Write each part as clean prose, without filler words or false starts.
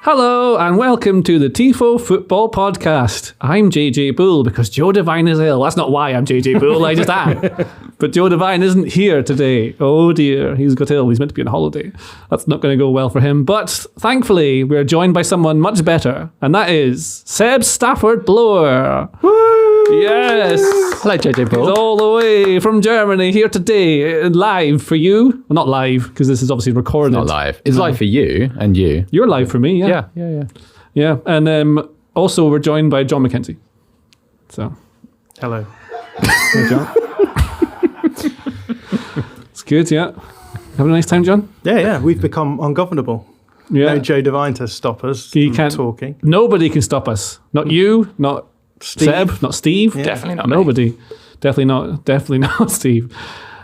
Hello and welcome to the Tifo Football Podcast. I'm JJ Bull because Joe Devine is ill. That's not why I'm JJ Bull, I just am. But Joe Devine isn't here today. Oh dear, he's got ill. He's meant to be on holiday. That's not going to go well for him. But thankfully, we're joined by someone much better, and that is Seb Stafford-Bloor. Woo! Yes. Hello, JJ Bull. He's all the way from Germany here today, live for you. Well, not live, because this is obviously recorded. It's not live. It's live for you and you. You're live for me, yeah. Yeah, and also we're joined by John Mackenzie. So, hello. Hey, John. It's good, yeah. Having a nice time, John? Yeah. We've become ungovernable. Yeah. No Joe Devine to stop us from talking. Nobody can stop us. Not you, not Steve. Seb, not Steve. Yeah. Definitely not Nobody. me. Definitely not Steve.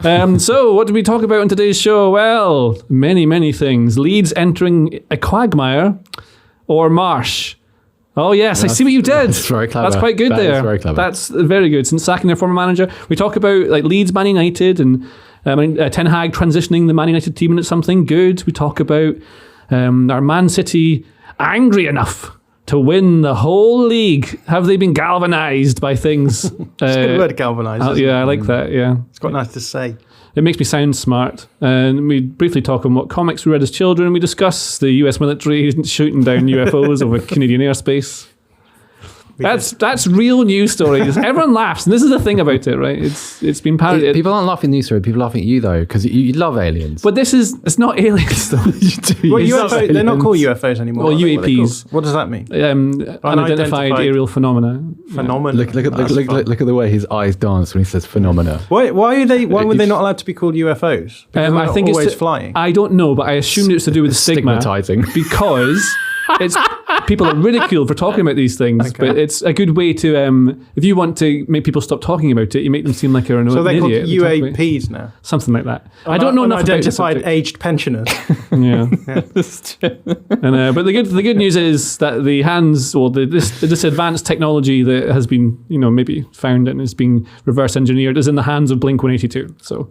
So, what did we talk about in today's show? Well, many things. Leeds entering a quagmire or Marsh. Oh, yes, I see what you did. That's very clever. That's quite good That there. is very clever. That's very good. Since sacking their former manager, we talk about like Leeds, Man United, and Ten Hag transitioning the Man United team into something good. We talk about our Man City angry enough to win the whole league. Have they been galvanised by things? It's a good word, galvanised. Yeah, I like that, yeah. It's quite nice to say. It makes me sound smart. And we briefly talk on what comics we read as children. We discuss the US military shooting down UFOs over Canadian airspace. That's real news stories. Everyone laughs, and this is the thing about it, right? It's been parodied. People aren't laughing at news story. People are laughing at you though, because you love aliens. But it's not aliens though. You do. Well, You love UFO, they're not aliens. called UFOs anymore. Well, are they? UAPs. What does that mean? Unidentified aerial phenomena. Phenomenon. Look at the way his eyes dance when he says phenomena. Why would they not allowed to be called UFOs? Because they're I think always it's flying. I don't know, but I assumed it's to do with stigma. Stigmatizing. Because it's people are ridiculed for talking about these things, Okay. but it's a good way to if you want to make people stop talking about it, you make them seem like you're an So they're called idiot. UAPs now. Something like that. I don't know enough about this Unidentified subject. aged pensioners. Yeah. And but the good news is that this advanced technology that has been maybe found and is being reverse engineered is in the hands of Blink-182. So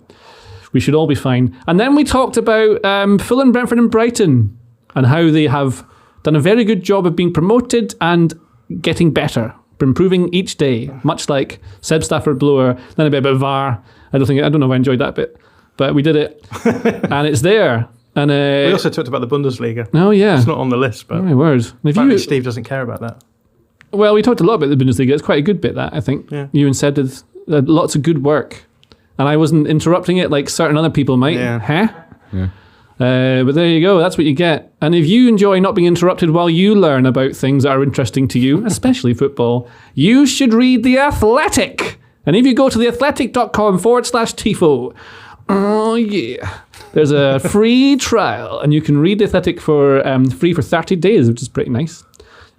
we should all be fine. And then we talked about Fulham, Brentford, and Brighton and how they have done a very good job of being promoted and getting better, improving each day, much like Seb Stafford-Bloor, then a bit about VAR. I don't know if I enjoyed that bit, but we did it, and it's there. And We also talked about the Bundesliga. oh yeah, It's not on the list, but oh, my word. If apparently Steve doesn't care about that. well, we talked a lot about the Bundesliga. It's quite a good bit, that I think. Yeah. You and Seb did lots of good work, and I wasn't interrupting it like certain other people might. Yeah. Huh? Yeah. But there you go, that's what you get. And if you enjoy not being interrupted while you learn about things that are interesting to you, especially football, you should read The Athletic. And if you go to theathletic.com/Tifo, oh yeah, there's a free trial, and you can read The Athletic for free for 30 days, which is pretty nice.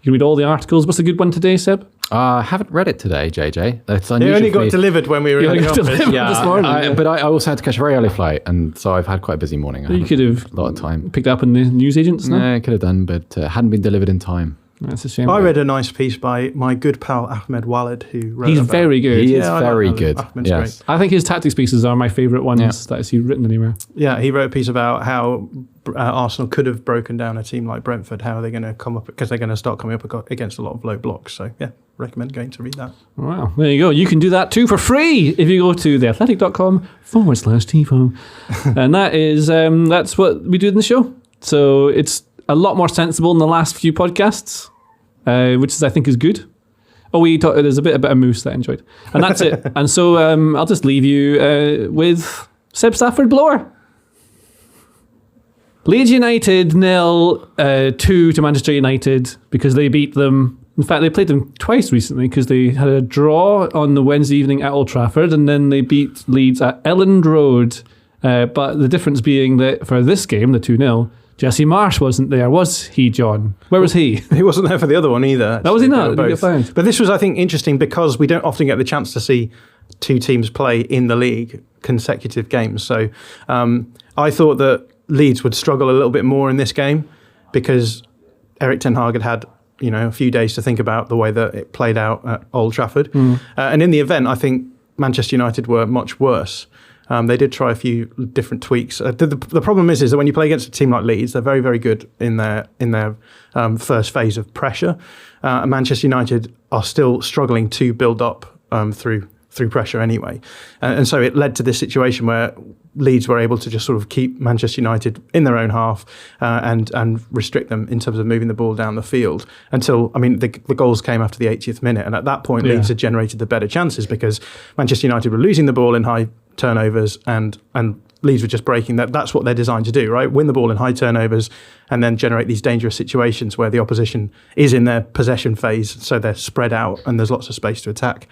You can read all the articles. What's a good one today, Seb? I haven't read it today, JJ. That's It unusual. only for got me. delivered when we were in the office. This Yeah, morning. but I also had to catch a very early flight, and so I've had quite a busy morning. You could have a lot of time. picked up in the newsagents, no? Yeah, I could have done, but hadn't been delivered in time. That's a shame. I read a nice piece by my good pal Ahmed Walid, who wrote He's about... very good. He is Yeah, I like very Ahmed. good. Ahmed's Yes. I think his tactics pieces are my favourite ones that I've seen written anywhere. Yeah, he wrote a piece about how Arsenal could have broken down a team like Brentford. How are they going to come up, because they're going to start coming up against a lot of low blocks. So yeah, recommend going to read that. Wow, there you go. You can do that too for free if you go to theathletic.com/Tifo. And that's what we do in the show. So it's a lot more sensible than the last few podcasts, which I think is good. Oh, there's a bit about a mousse that I enjoyed. And that's it. And so I'll just leave you with Seb Stafford-Bloor. Leeds United 0-2 to Manchester United because they beat them. In fact, they played them twice recently because they had a draw on the Wednesday evening at Old Trafford, and then they beat Leeds at Elland Road. But the difference being that for this game, the 2-0, Jesse Marsh wasn't there, was he, John? Where was he? He wasn't there for the other one either. That was he They not? were Didn't get both. found. But this was, I think, interesting because we don't often get the chance to see two teams play in the league consecutive games. So I thought that Leeds would struggle a little bit more in this game because Erik Ten Hag had a few days to think about the way that it played out at Old Trafford. And in the event, I think Manchester United were much worse. They did try a few different tweaks. The problem is that when you play against a team like Leeds, they're very, very good in their first phase of pressure. And Manchester United are still struggling to build up through pressure anyway. And so it led to this situation where Leeds were able to just sort of keep Manchester United in their own half and restrict them in terms of moving the ball down the field until, the goals came after the 80th minute. And at that point, Leeds had generated the better chances because Manchester United were losing the ball in high turnovers and Leeds were just breaking that. That's what they're designed to do, right? Win the ball in high turnovers and then generate these dangerous situations where the opposition is in their possession phase. So they're spread out and there's lots of space to attack.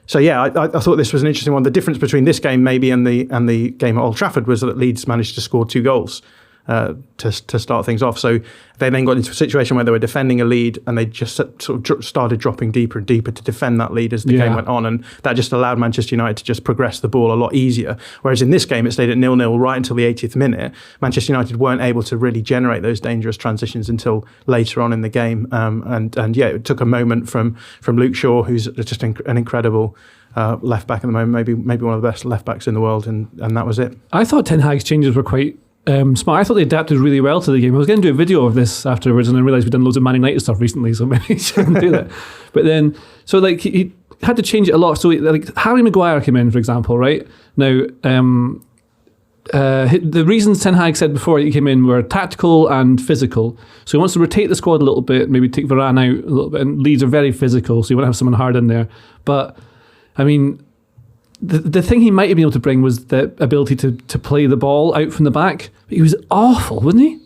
So yeah, I thought this was an interesting one. The difference between this game maybe and the game at Old Trafford was that Leeds managed to score 2 goals to start things off. So they then got into a situation where they were defending a lead and they just sort of started dropping deeper and deeper to defend that lead as the game went on. And that just allowed Manchester United to just progress the ball a lot easier. Whereas in this game, it stayed at 0-0 right until the 80th minute. Manchester United weren't able to really generate those dangerous transitions until later on in the game. It took a moment from Luke Shaw, who's just an incredible left back at the moment, maybe one of the best left backs in the world, and that was it. I thought Ten Hag's changes were quite smart. I thought they adapted really well to the game. I was going to do a video of this afterwards and then realised we'd done loads of Man United stuff recently, so maybe I shouldn't do that. But then, so like he had to change it a lot. So like Harry Maguire came in, for example, right? Now, the reasons Ten Hag said before he came in were tactical and physical. So he wants to rotate the squad a little bit, maybe take Varane out a little bit, and Leeds are very physical, so you want to have someone hard in there. But, the thing he might have been able to bring was the ability to play the ball out from the back. But he was awful, wasn't he?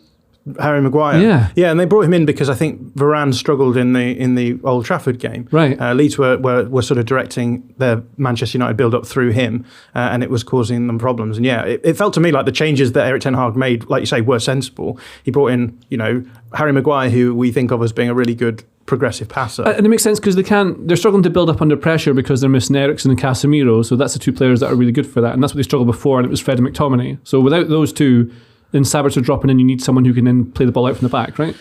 Harry Maguire. Yeah, and they brought him in because I think Varane struggled in the Old Trafford game. Right. Leeds were sort of directing their Manchester United build-up through him, and it was causing them problems. And yeah, it felt to me like the changes that Erik Ten Hag made, like you say, were sensible. He brought in, Harry Maguire, who we think of as being a really good progressive passer. And it makes sense because they're struggling to build up under pressure because they're missing Eriksen and Casemiro, so that's the 2 players that are really good for that, and that's what they struggled before, and it was Fred and McTominay. So without those 2, then Sabbats are dropping in, you need someone who can then play the ball out from the back, right?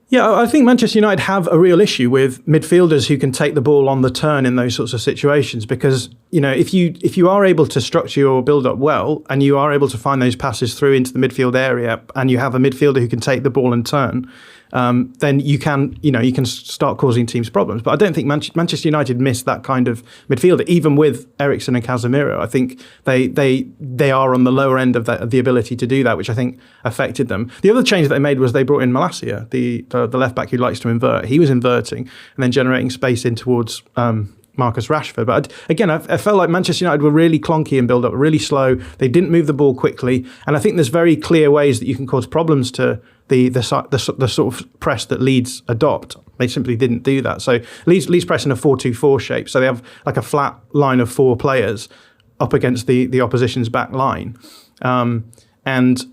Yeah, I think Manchester United have a real issue with midfielders who can take the ball on the turn in those sorts of situations because, if you are able to structure your build-up well and you are able to find those passes through into the midfield area and you have a midfielder who can take the ball and turn, then you can start causing teams problems. But I don't think Manchester United missed that kind of midfielder, even with Eriksen and Casemiro. I think they are on the lower end of the ability to do that, which I think affected them. The other change that they made was they brought in Malacia, the left back who likes to invert. He was inverting and then generating space in towards Marcus Rashford. But again, I felt like Manchester United were really clunky in build-up, really slow. They didn't move the ball quickly. And I think there's very clear ways that you can cause problems to the sort of press that Leeds adopt. They simply didn't do that. So Leeds press in a 4-2-4 shape. So they have like a flat line of 4 players up against the opposition's back line. And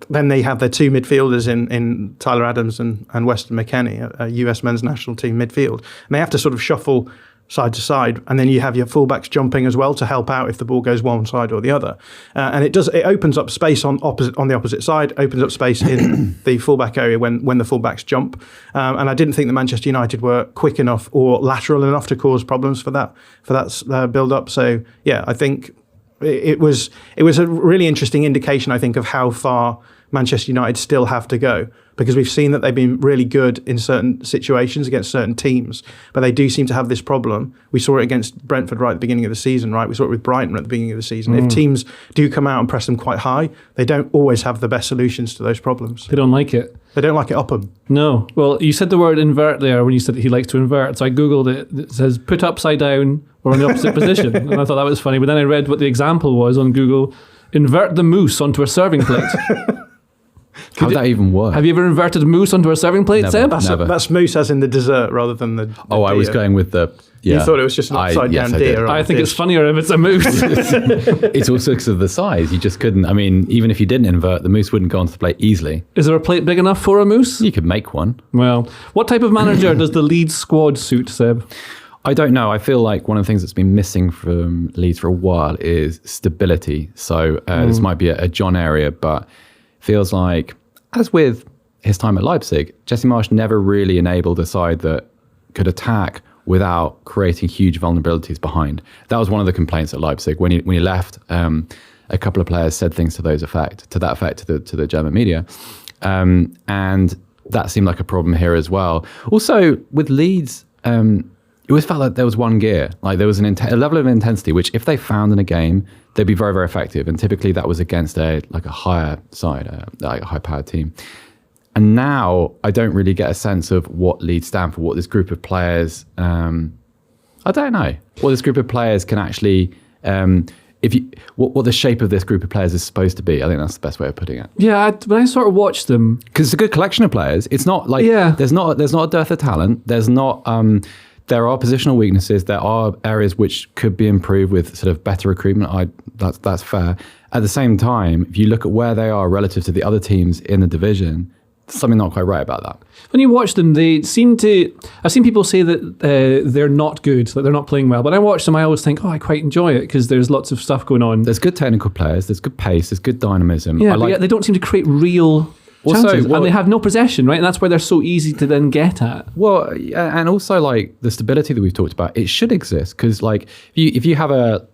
then they have their 2 midfielders in Tyler Adams and Weston McKennie, a US men's national team midfield. And they have to sort of shuffle side to side, and then you have your fullbacks jumping as well to help out if the ball goes one side or the other. And it opens up space on the opposite side, opens up space in the fullback area when the fullbacks jump. And I didn't think that Manchester United were quick enough or lateral enough to cause problems for that build up. So yeah, I think it was a really interesting indication, I think, of how far Manchester United still have to go, because we've seen that they've been really good in certain situations against certain teams, but they do seem to have this problem. We saw it against Brentford right at the beginning of the season, right? We saw it with Brighton at the beginning of the season. If teams do come out and press them quite high, they don't always have the best solutions to those problems. They don't like it. They don't like it up them. No. Well, you said the word invert there when you said that he likes to invert, so I Googled it. It says put upside down or in the opposite position, and I thought that was funny, but then I read what the example was on Google. Invert the mousse onto a serving plate. How would that even work? Have you ever inverted mousse onto a serving plate, Seb? That's mousse as in the dessert rather than the I was going with the... Yeah. You thought it was just an upside down deer. I think it's funnier if it's a mousse. It's also because of the size. You just couldn't... even if you didn't invert, the mousse wouldn't go onto the plate easily. Is there a plate big enough for a mousse? You could make one. Well, what type of manager does the Leeds squad suit, Seb? I don't know. I feel like one of the things that's been missing from Leeds for a while is stability. So this might be a John area, but feels like, as with his time at Leipzig, Jesse Marsch never really enabled a side that could attack without creating huge vulnerabilities behind. That was one of the complaints at Leipzig when he left. A couple of players said things to that effect to the German media, and that seemed like a problem here as well. Also with Leeds, it always felt like there was one gear, like there was a level of intensity which, if they found in a game, they'd be very, very effective. And typically that was against a higher side, like a high-powered team. And now I don't really get a sense of what Leeds stand for, what this group of players, I don't know, what this group of players can actually, what the shape of this group of players is supposed to be. I think that's the best way of putting it. Yeah, when I sort of watch them, because it's a good collection of players. It's not like there's not a dearth of talent. There's not. There are positional weaknesses. There are areas which could be improved with sort of better recruitment. That's fair. At the same time, if you look at where they are relative to the other teams in the division, there's something not quite right about that. When you watch them, they seem to... I've seen people say that they're not good, that they're not playing well. But I watch them, I always think, I quite enjoy it because there's lots of stuff going on. There's good technical players. There's good pace. There's good dynamism. Yeah, but yet they don't seem to create real... chances, and they have no possession, right? And that's why they're so easy to then get at. Well, and also like the stability that we've talked about, it should exist because like if you have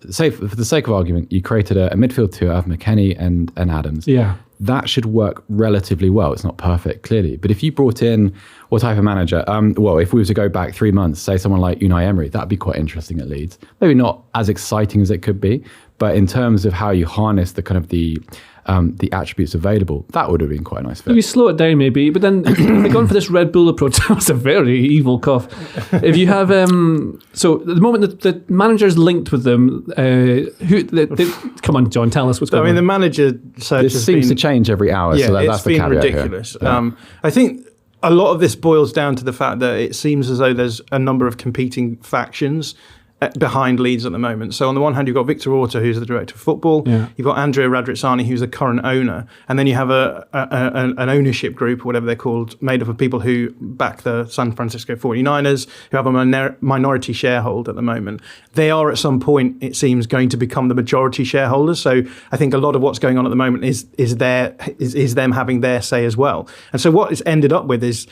say for the sake of argument, you created a midfield two out of McKennie and Adams. Yeah. That should work relatively well. It's not perfect, clearly. But if you brought in what type of manager? If we were to go back 3 months, say someone like Unai Emery, that'd be quite interesting at Leeds. Maybe not as exciting as it could be, but in terms of how you harness the kind of the attributes available, that would have been quite a nice fit. If you slow it down maybe, but then they've gone for this Red Bull approach. That was a very evil cough. If you have, so at the moment the manager's linked with them, come on John, tell us what's going on. The manager search seems to change every hour, so that's the caveat. It's been ridiculous. I think a lot of this boils down to the fact that it seems as though there's a number of competing factions behind Leeds at the moment. So on the one hand, you've got Victor Orta, who's the director of football. Yeah. You've got Andrea Radrizzani, who's the current owner. And then you have an ownership group, whatever they're called, made up of people who back the San Francisco 49ers, who have a minority shareholder at the moment. They are at some point, it seems, going to become the majority shareholders. So I think a lot of what's going on at the moment is them having their say as well. And so what it's ended up with is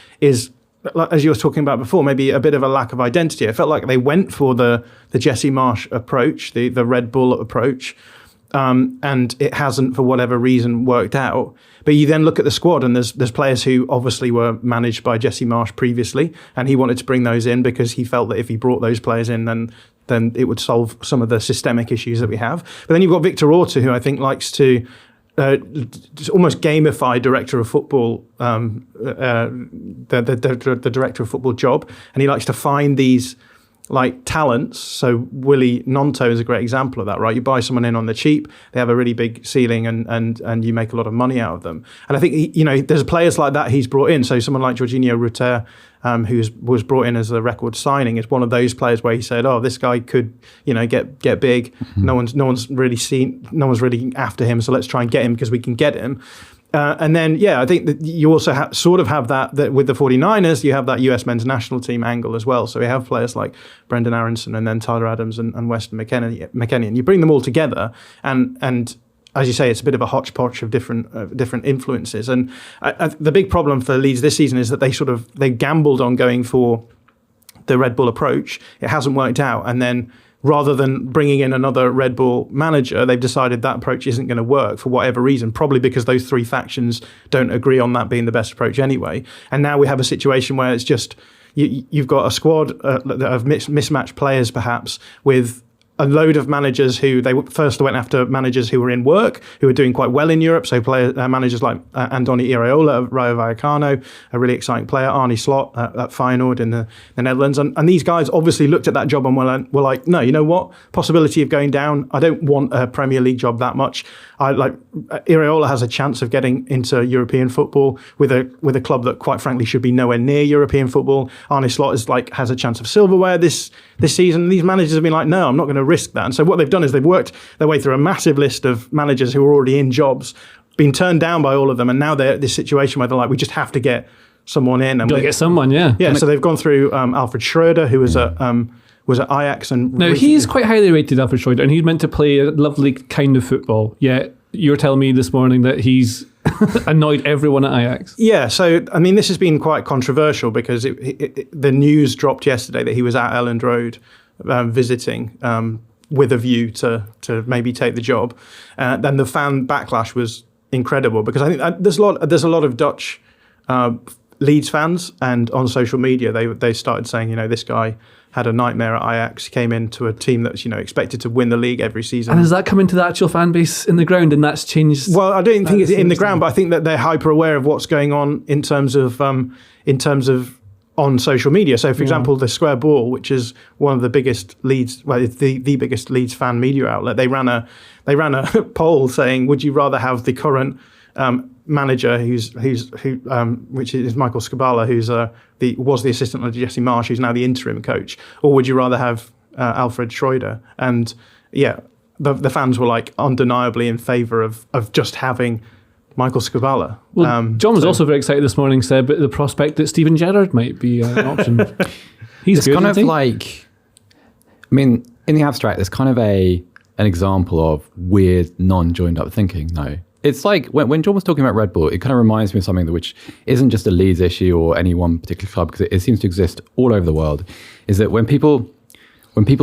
as you were talking about before, maybe a bit of a lack of identity. I felt like they went for the Jesse Marsch approach, the Red Bull approach, and it hasn't, for whatever reason, worked out. But you then look at the squad, and there's players who obviously were managed by Jesse Marsch previously, and he wanted to bring those in because he felt that if he brought those players in, then it would solve some of the systemic issues that we have. But then you've got Victor Orta, who I think likes to almost gamify director of football, the director of football job, and he likes to find these like talents. So Willy Gnonto is a great example of that, right? You buy someone in on the cheap, they have a really big ceiling, and you make a lot of money out of them. And I think there's players like that he's brought in. So someone like Jorginho Rutter, who was brought in as a record signing, is one of those players where he said, this guy could get big. Mm-hmm. No one's really after him, so let's try and get him because we can get him. And then, I think that you also have that with the 49ers, you have that US men's national team angle as well. So we have players like Brendan Aronson and then Tyler Adams and Weston McKennie, and you bring them all together, and as you say, it's a bit of a hodgepodge of different influences. And the big problem for Leeds this season is that they gambled on going for the Red Bull approach. It hasn't worked out, and then rather than bringing in another Red Bull manager, they've decided that approach isn't going to work for whatever reason, probably because those three factions don't agree on that being the best approach anyway. And now we have a situation where it's just, you've got a squad of mismatched players perhaps with a load of managers who they first went after managers who were in work, who were doing quite well in Europe. So managers like Andoni Iraola of Rayo Vallecano, a really exciting player, Arne Slot at Feyenoord in the Netherlands. And these guys obviously looked at that job and were like, no, you know what? Possibility of going down. I don't want a Premier League job that much. Iraola has a chance of getting into European football with a club that quite frankly should be nowhere near European football. Arne Slot has a chance of silverware this season. These managers have been like, no, I'm not going to risk that. And so what they've done is they've worked their way through a massive list of managers who are already in jobs, been turned down by all of them, and now they're at this situation where they're like, we just have to get someone in. And get someone, yeah. Yeah, so they've gone through Alfred Schroeder, who was at Ajax. And now, he's quite highly rated, Alfred Schroeder, and he's meant to play a lovely kind of football. Yet you're telling me this morning that he's annoyed everyone at Ajax. Yeah, so, I mean, this has been quite controversial because the news dropped yesterday that he was at Elland Road visiting with a view to maybe take the job. Then the fan backlash was incredible because I think there's a lot of Dutch Leeds fans, and on social media they started saying, this guy had a nightmare at Ajax, came into a team that's expected to win the league every season. And has that come into the actual fan base in the ground, and that's changed? Well, I don't think it's in the ground, but I think that they're hyper aware of what's going on in terms of on social media. So, for example, the Square Ball, which is one of the biggest Leeds, well, it's the biggest Leeds fan media outlet, they ran a poll saying, would you rather have the current manager, which is Michael Skubala, who's was the assistant under Jesse Marsch, who's now the interim coach, or would you rather have Alfred Schroeder? And yeah, the fans were like undeniably in favour of just having Michael Skubala. Well, John was also very excited this morning, said about the prospect that Steven Gerrard might be an option. He's good, kind of like, I mean, in the abstract, there's kind of an example of weird, non-joined up thinking. No, it's like when John was talking about Red Bull, it kind of reminds me of something which isn't just a Leeds issue or any one particular club, because it seems to exist all over the world, is that when people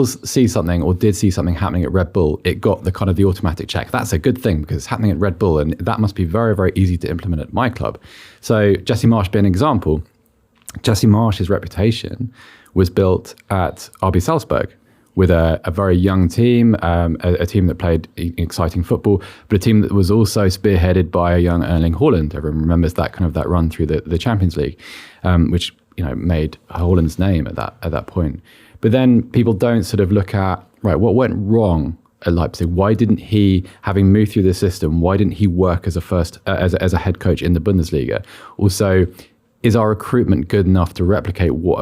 see something or did see something happening at Red Bull, it got the kind of the automatic check. That's a good thing because it's happening at Red Bull, and that must be very, very easy to implement at my club. So Jesse Marsch being an example. Jesse Marsch's reputation was built at RB Salzburg with a very young team, a team that played exciting football, but a team that was also spearheaded by a young Erling Haaland. Everyone remembers that run through the Champions League, which made Haaland's name at that point. But then people don't sort of look at, right, what went wrong at Leipzig? Why didn't he, having moved through the system, why didn't he work as a head coach in the Bundesliga? Also, is our recruitment good enough to replicate what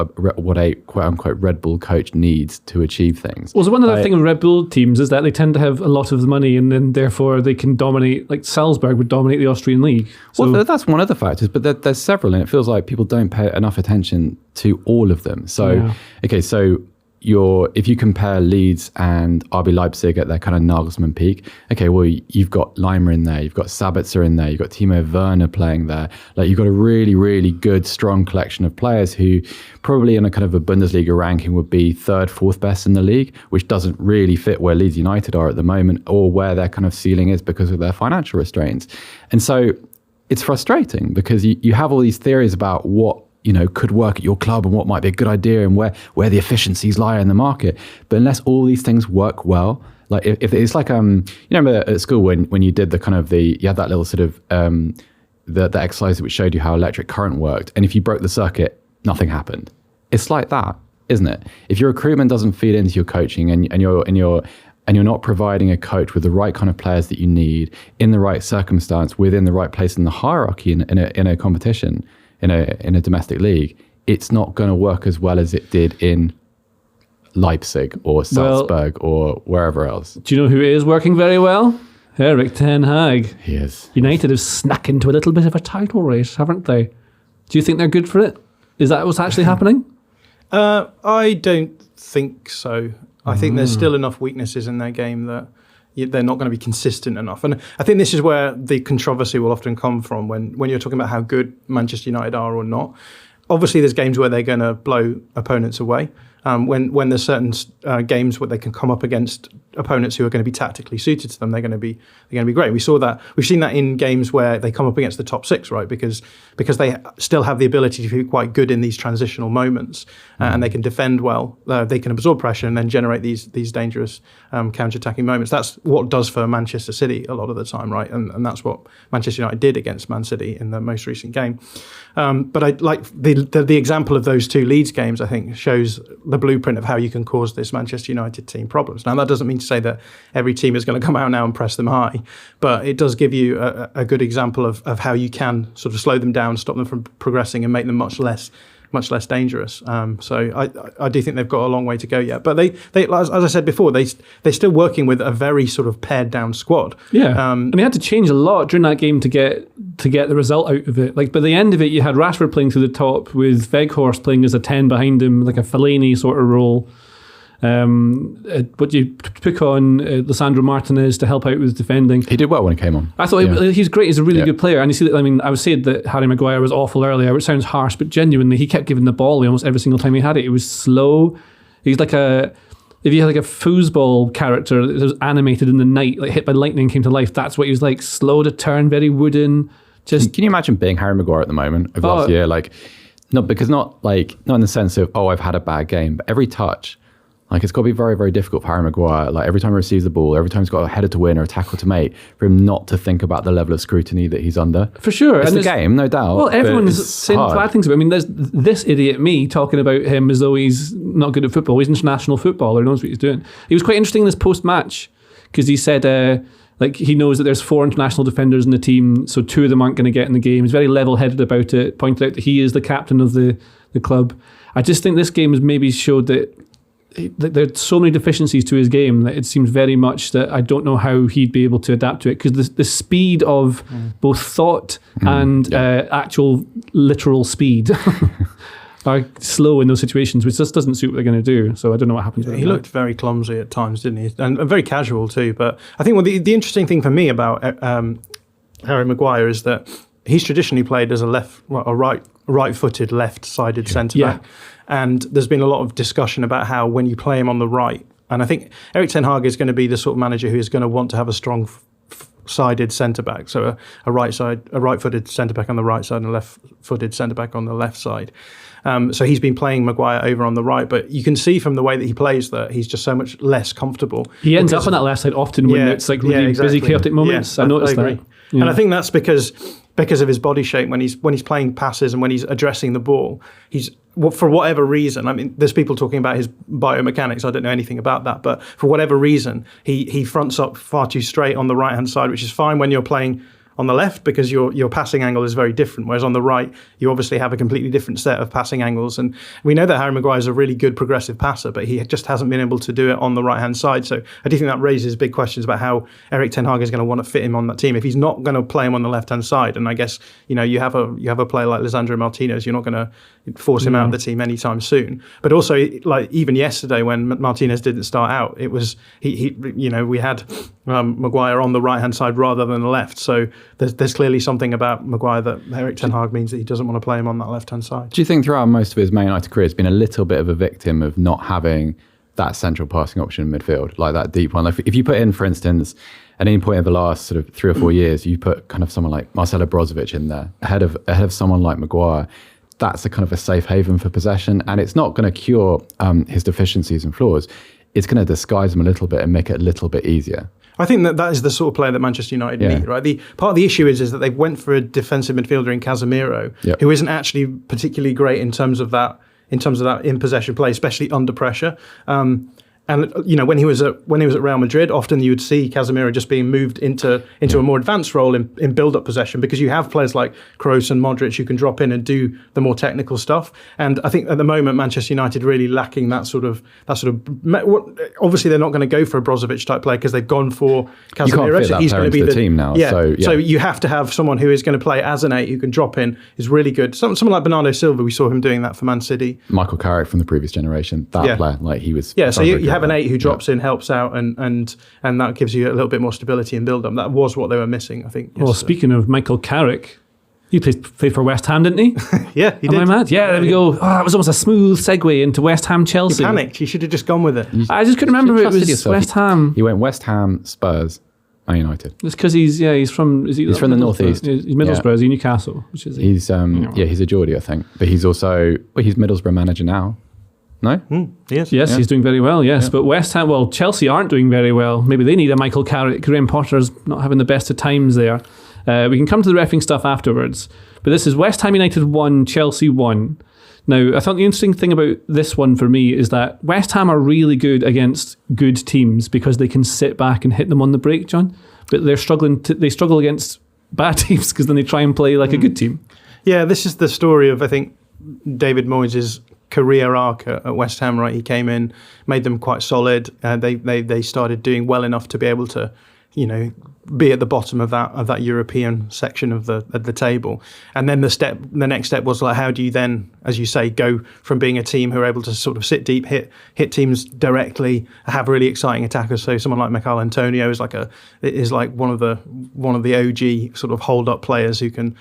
a quote unquote Red Bull coach needs to achieve things? Well, so one other thing with Red Bull teams is that they tend to have a lot of the money, and then therefore they can dominate. Like Salzburg would dominate the Austrian league. So, well, that's one of the factors, but there's several, and it feels like people don't pay enough attention to all of them. So, okay, so if you compare Leeds and RB Leipzig at their kind of Nagelsmann peak, okay, well, you've got Leimer in there, you've got Sabitzer in there, you've got Timo Werner playing there. Like, you've got a really, really good, strong collection of players who probably in a kind of a Bundesliga ranking would be third, fourth best in the league, which doesn't really fit where Leeds United are at the moment or where their kind of ceiling is because of their financial restraints. And so it's frustrating because you have all these theories about what could work at your club and what might be a good idea and where the efficiencies lie in the market. But unless all these things work well, like if it's like, remember at school when you did you had that little sort of, the exercise which showed you how electric current worked. And if you broke the circuit, nothing happened. It's like that, isn't it? If your recruitment doesn't feed into your coaching and you're not providing a coach with the right kind of players that you need in the right circumstance, within the right place in the hierarchy in a competition, in a domestic league, it's not going to work as well as it did in Leipzig or Salzburg or wherever else. Do you know who is working very well? Erik Ten Hag. He is. United have snuck into a little bit of a title race, haven't they? Do you think they're good for it? Is that what's actually happening? I don't think so. I think there's still enough weaknesses in their game that they're not going to be consistent enough. And I think this is where the controversy will often come from when you're talking about how good Manchester United are or not. Obviously, there's games where they're going to blow opponents away. When there's certain games where they can come up against opponents who are going to be tactically suited to them, they're going to be great. We've seen that in games where they come up against the top six, right? Because they still have the ability to be quite good in these transitional moments, and they can defend well. They can absorb pressure and then generate these dangerous counter-attacking moments. That's what does for Manchester City a lot of the time, right? And that's what Manchester United did against Man City in the most recent game. But I like the example of those two Leeds games. I think shows the blueprint of how you can cause this Manchester United team problems. Now, that doesn't mean to say that every team is going to come out now and press them high, but it does give you a good example of how you can sort of slow them down, stop them from progressing, and make them much less dangerous. So I do think they've got a long way to go yet. But they as I said before, they're still working with a very sort of pared down squad. Yeah, and they had to change a lot during that game to get the result out of it. Like by the end of it, you had Rashford playing through the top with Weghorst playing as a 10 behind him, like a Fellaini sort of role. But you took on Lisandro Martinez to help out with defending. He did well when he came on. I thought he's great. He's a really good player. And you see that, I mean, I was saying that Harry Maguire was awful earlier, which sounds harsh, but genuinely, he kept giving the ball away almost every single time he had it. It was slow. He's like if you had like a foosball character that was animated in the night, like hit by lightning, came to life, that's what he was like. Slow to turn, very wooden. Just Can you imagine being Harry Maguire at the moment of last year? Like, not in the sense of, I've had a bad game, but every touch, like, it's got to be very, very difficult for Harry Maguire. Like, every time he receives the ball, every time he's got a header to win or a tackle to make, for him not to think about the level of scrutiny that he's under. For sure. It's the game, no doubt. Well, everyone's saying bad things about him. I mean, there's this idiot me talking about him as though he's not good at football. He's an international footballer, knows what he's doing. He was quite interesting in this post-match because he said, like, he knows that there's 4 international defenders in the team, so 2 of them aren't going to get in the game. He's very level-headed about it, pointed out that he is the captain of the club. I just think this game has maybe showed that there are so many deficiencies to his game that it seems very much that I don't know how he'd be able to adapt to it, because the speed of both thought and actual literal speed are slow in those situations, which just doesn't suit what they're going to do. So I don't know what happens. He looked very clumsy at times, didn't he? And very casual too. But I think the interesting thing for me about Harry Maguire is that he's traditionally played as a right-footed, left-sided centre-back. And there's been a lot of discussion about how when you play him on the right, and I think Erik Ten Hag is going to be the sort of manager who is going to want to have a strong sided centre-back, so a right-footed centre-back on the right side and a left-footed centre-back on the left side. So he's been playing Maguire over on the right, but you can see from the way that he plays that he's just so much less comfortable. He ends up on that left side often when it's like really busy, chaotic moments. I noticed that. Yeah. And I think that's because of his body shape when he's playing passes and when he's addressing the ball, for whatever reason, I mean, there's people talking about his biomechanics. I don't know anything about that, but for whatever reason, he fronts up far too straight on the right-hand side, which is fine when you're playing on the left because your passing angle is very different, whereas on the right, you obviously have a completely different set of passing angles. And we know that Harry Maguire is a really good progressive passer, but he just hasn't been able to do it on the right-hand side. So I do think that raises big questions about how Erik Ten Hag is going to want to fit him on that team if he's not going to play him on the left-hand side. And I guess, you have a player like Lisandro Martinez, you're not going to force him out of the team anytime soon. But also, like even yesterday when Martinez didn't start out, it was we had Maguire on the right-hand side rather than the left. So there's clearly something about Maguire that Erik Ten Hag means that he doesn't want to play him on that left-hand side. Do you think throughout most of his Man United career, he's been a little bit of a victim of not having that central passing option in midfield, like that deep one? Like if you put in, for instance, at any point of the last sort of 3 or 4 years, you put kind of someone like Marcelo Brozovic in there ahead of someone like Maguire, that's a kind of a safe haven for possession, and it's not going to cure his deficiencies and flaws. It's going to disguise them a little bit and make it a little bit easier. I think that is the sort of player that Manchester United need, right? Part of the issue is that they went for a defensive midfielder in Casemiro, who isn't actually particularly great in terms of that in possession play, especially under pressure. And when he was at Real Madrid, often you would see Casemiro just being moved into a more advanced role in build-up possession, because you have players like Kroos and Modric who can drop in and do the more technical stuff. And I think at the moment Manchester United really lacking that sort of. Obviously, they're not going to go for a Brozovic type player because they've gone for Casemiro. You can't fit that he's player going to be into the team now. So you have to have someone who is going to play as an 8 who can drop in, is really good. Someone like Bernardo Silva, we saw him doing that for Man City. Michael Carrick from the previous generation, that player, like he was. Yeah, so you have an 8 who drops in, helps out, and that gives you a little bit more stability and build-up. That was what they were missing, I think. Well, speaking of Michael Carrick, he played for West Ham, didn't he? Yeah, he did. Am I mad? Yeah, there we go. Oh, that was almost a smooth segue into West Ham Chelsea. He panicked. He should have just gone with it. I just couldn't remember if it was yourself. West Ham. He went West Ham, Spurs, Man United. It's because he's from the northeast. He's Middlesbrough. Is he Newcastle? Which is he's he's a Geordie, I think, but he's also he's Middlesbrough manager now. No? Yes, he's doing very well, yes. Yeah. But West Ham, Chelsea aren't doing very well. Maybe they need a Michael Carrick. Graham Potter's not having the best of times there. We can come to the reffing stuff afterwards. But this is West Ham United 1, Chelsea 1. Now, I thought the interesting thing about this one for me is that West Ham are really good against good teams because they can sit back and hit them on the break, John. But they struggle against bad teams because then they try and play like a good team. Yeah, this is the story of, I think, David Moyes' career arc at West Ham, right? He came in, made them quite solid. They started doing well enough to be able to be at the bottom of that European section of the table. And then the next step was like, how do you then, as you say, go from being a team who are able to sort of sit deep, hit teams directly, have really exciting attackers. So someone like Michail Antonio is like one of the OG sort of hold up players who can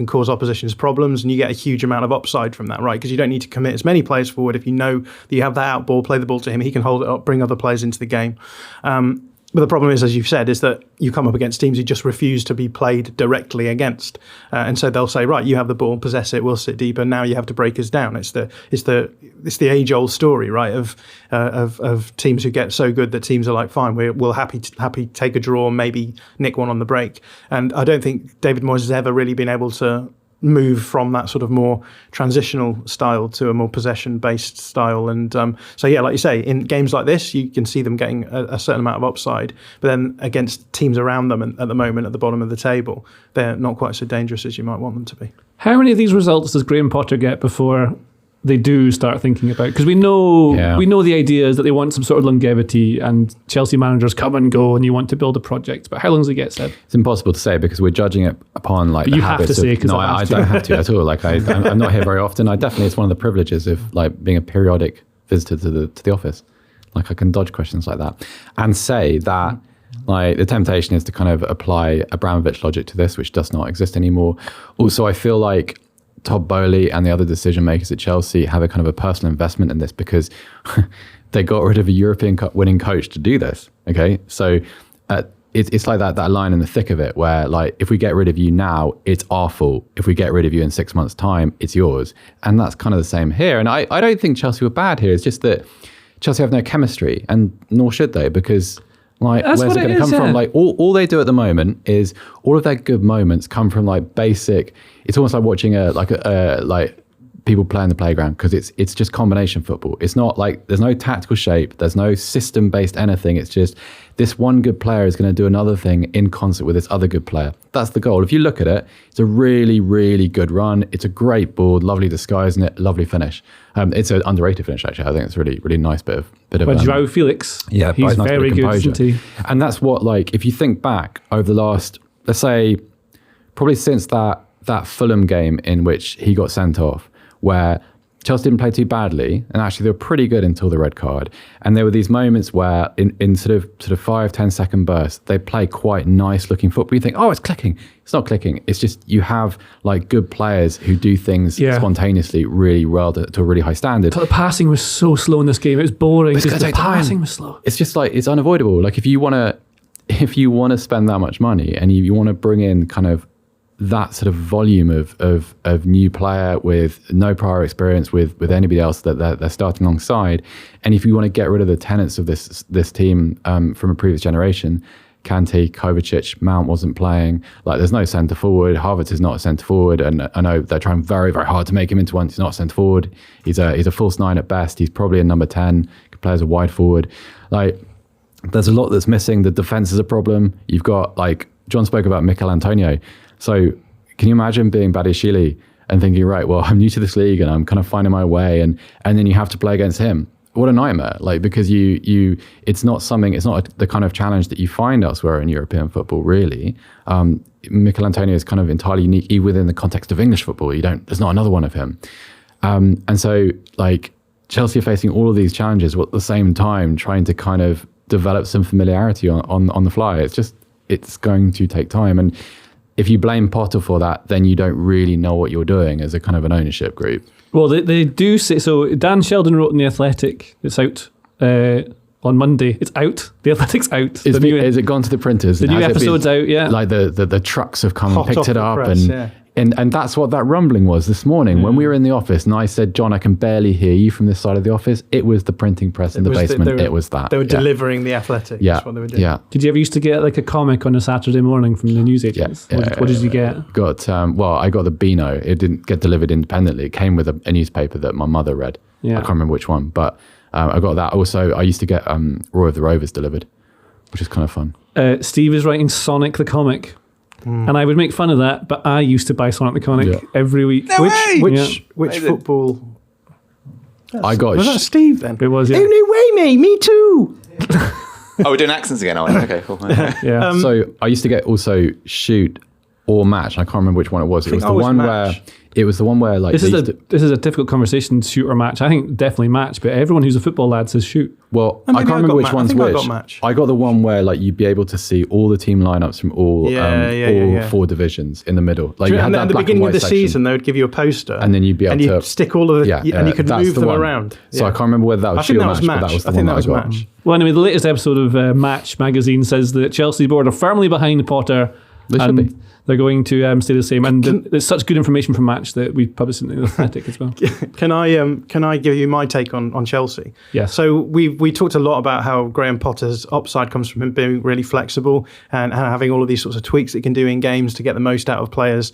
cause oppositions problems, and you get a huge amount of upside from that, right? Because you don't need to commit as many players forward. If you know that you have that out ball, play the ball to him, he can hold it up, bring other players into the game. But the problem is, as you've said, is that you come up against teams who just refuse to be played directly against, and so they'll say, right, you have the ball, possess it, we'll sit deeper. Now you have to break us down. It's the age-old story, right, of teams who get so good that teams are like, fine, we'll happy take a draw, maybe nick one on the break. And I don't think David Moyes has ever really been able to move from that sort of more transitional style to a more possession-based style. And so, yeah, like you say, in games like this, you can see them getting a certain amount of upside. But then against teams around them at the moment at the bottom of the table, they're not quite so dangerous as you might want them to be. How many of these results does Graham Potter get before they do start thinking about? Because we know the idea is that they want some sort of longevity, and Chelsea managers come and go, and you want to build a project. But how long does it get, Seb? It's impossible to say because we're judging it upon like but the you habits have to say, because no, I don't have to at all. Like I'm not here very often. It's one of the privileges of like being a periodic visitor to the office. Like I can dodge questions like that and say that. Like the temptation is to kind of apply Abramovich logic to this, which does not exist anymore. Also, I feel like Todd Bowley and the other decision makers at Chelsea have a kind of a personal investment in this because they got rid of a European Cup winning coach to do this. Okay, so it's like that line in the thick of it where like if we get rid of you now, it's our fault. If we get rid of you in 6 months' time, it's yours. And that's kind of the same here. And I don't think Chelsea were bad here. It's just that Chelsea have no chemistry, and nor should they, because like that's where's it going to come from? Like all they do at the moment is all of their good moments come from like basic. It's almost like watching like people play in the playground because it's just combination football. It's not like there's no tactical shape, there's no system based anything. It's just this one good player is going to do another thing in concert with this other good player. That's the goal. If you look at it, it's a really, really good run. It's a great ball, lovely disguise in it, lovely finish. It's an underrated finish actually. I think it's a really, really nice bit of. But João Felix, yeah, he's nice very good, isn't he? And that's what like if you think back over the last, let's say, probably since that Fulham game in which he got sent off, where Chelsea didn't play too badly, and actually they were pretty good until the red card. And there were these moments where in sort of 5-10 second bursts, they play quite nice looking football. You think, oh, it's clicking. It's not clicking. It's just you have like good players who do things spontaneously really well to a really high standard. But the passing was so slow in this game. It was boring because the passing was slow. It's just like, it's unavoidable. Like if you want to spend that much money and you want to bring in kind of that sort of volume of new player with no prior experience with anybody else that they're starting alongside, and if you want to get rid of the tenets of this team from a previous generation, Kante, Kovacic, Mount wasn't playing. Like there's no centre forward. Havertz is not a centre forward, and I know they're trying very, very hard to make him into one. He's not a centre forward. He's a false 9 at best. He's probably a number 10. Could play as a wide forward. Like there's a lot that's missing. The defence is a problem. You've got like John spoke about Michail Antonio. So can you imagine being Badiashile and thinking, right, well, I'm new to this league and I'm kind of finding my way, and then you have to play against him? What a nightmare! Like because it's not the kind of challenge that you find elsewhere in European football. Really, Michail Antonio is kind of entirely unique, even within the context of English football. There's not another one of him, and so like Chelsea are facing all of these challenges, while at the same time trying to kind of develop some familiarity on the fly. It's going to take time. And if you blame Potter for that, then you don't really know what you're doing as a kind of an ownership group. Well, they do say, so Dan Sheldon wrote in The Athletic, it's out on Monday. It's out. The Athletic's out. Is it gone to the printers? The new episode's out, yeah. Like the trucks have come and picked it up. And that's what that rumbling was this morning when we were in the office and I said, John, I can barely hear you from this side of the office. It was the printing press in the basement. It was that. They were delivering The Athletic. Yeah. That's what they were doing. Yeah. Did you ever used to get like a comic on a Saturday morning from the newsagents? What did you get? I got the Beano. It didn't get delivered independently. It came with a newspaper that my mother read. Yeah. I can't remember which one, but I got that. Also, I used to get Roy of the Rovers delivered, which is kind of fun. Steve is writing Sonic the Comic. And I would make fun of that, but I used to buy Sonic the Comic every week. No which football? I got. Was that Steve then? It was. Yeah. Oh no way, mate! Me too. Oh, we're doing accents again, aren't we? Okay, cool. Yeah. So I used to get also shoot or match. I can't remember which one it was. It was the one where like this is a difficult conversation, shoot or match. I think definitely match, but everyone who's a football lad says shoot. Well, I can't remember which one's which. I got the one where like you'd be able to see all the team lineups from all 4 divisions in the middle. Like and at the beginning of the season, they would give you a poster, and then you'd be able to stick all of the and you could move them around. So I can't remember whether that was shoot or match, but that was the one that I got. Match. Well, anyway, the latest episode of Match magazine says that Chelsea board are firmly behind Potter. They should be. They're going to stay the same, and there's such good information from Match that we published in the Athletic as well. Can I give you my take on Chelsea? Yes. So we talked a lot about how Graham Potter's upside comes from him being really flexible and having all of these sorts of tweaks that he can do in games to get the most out of players,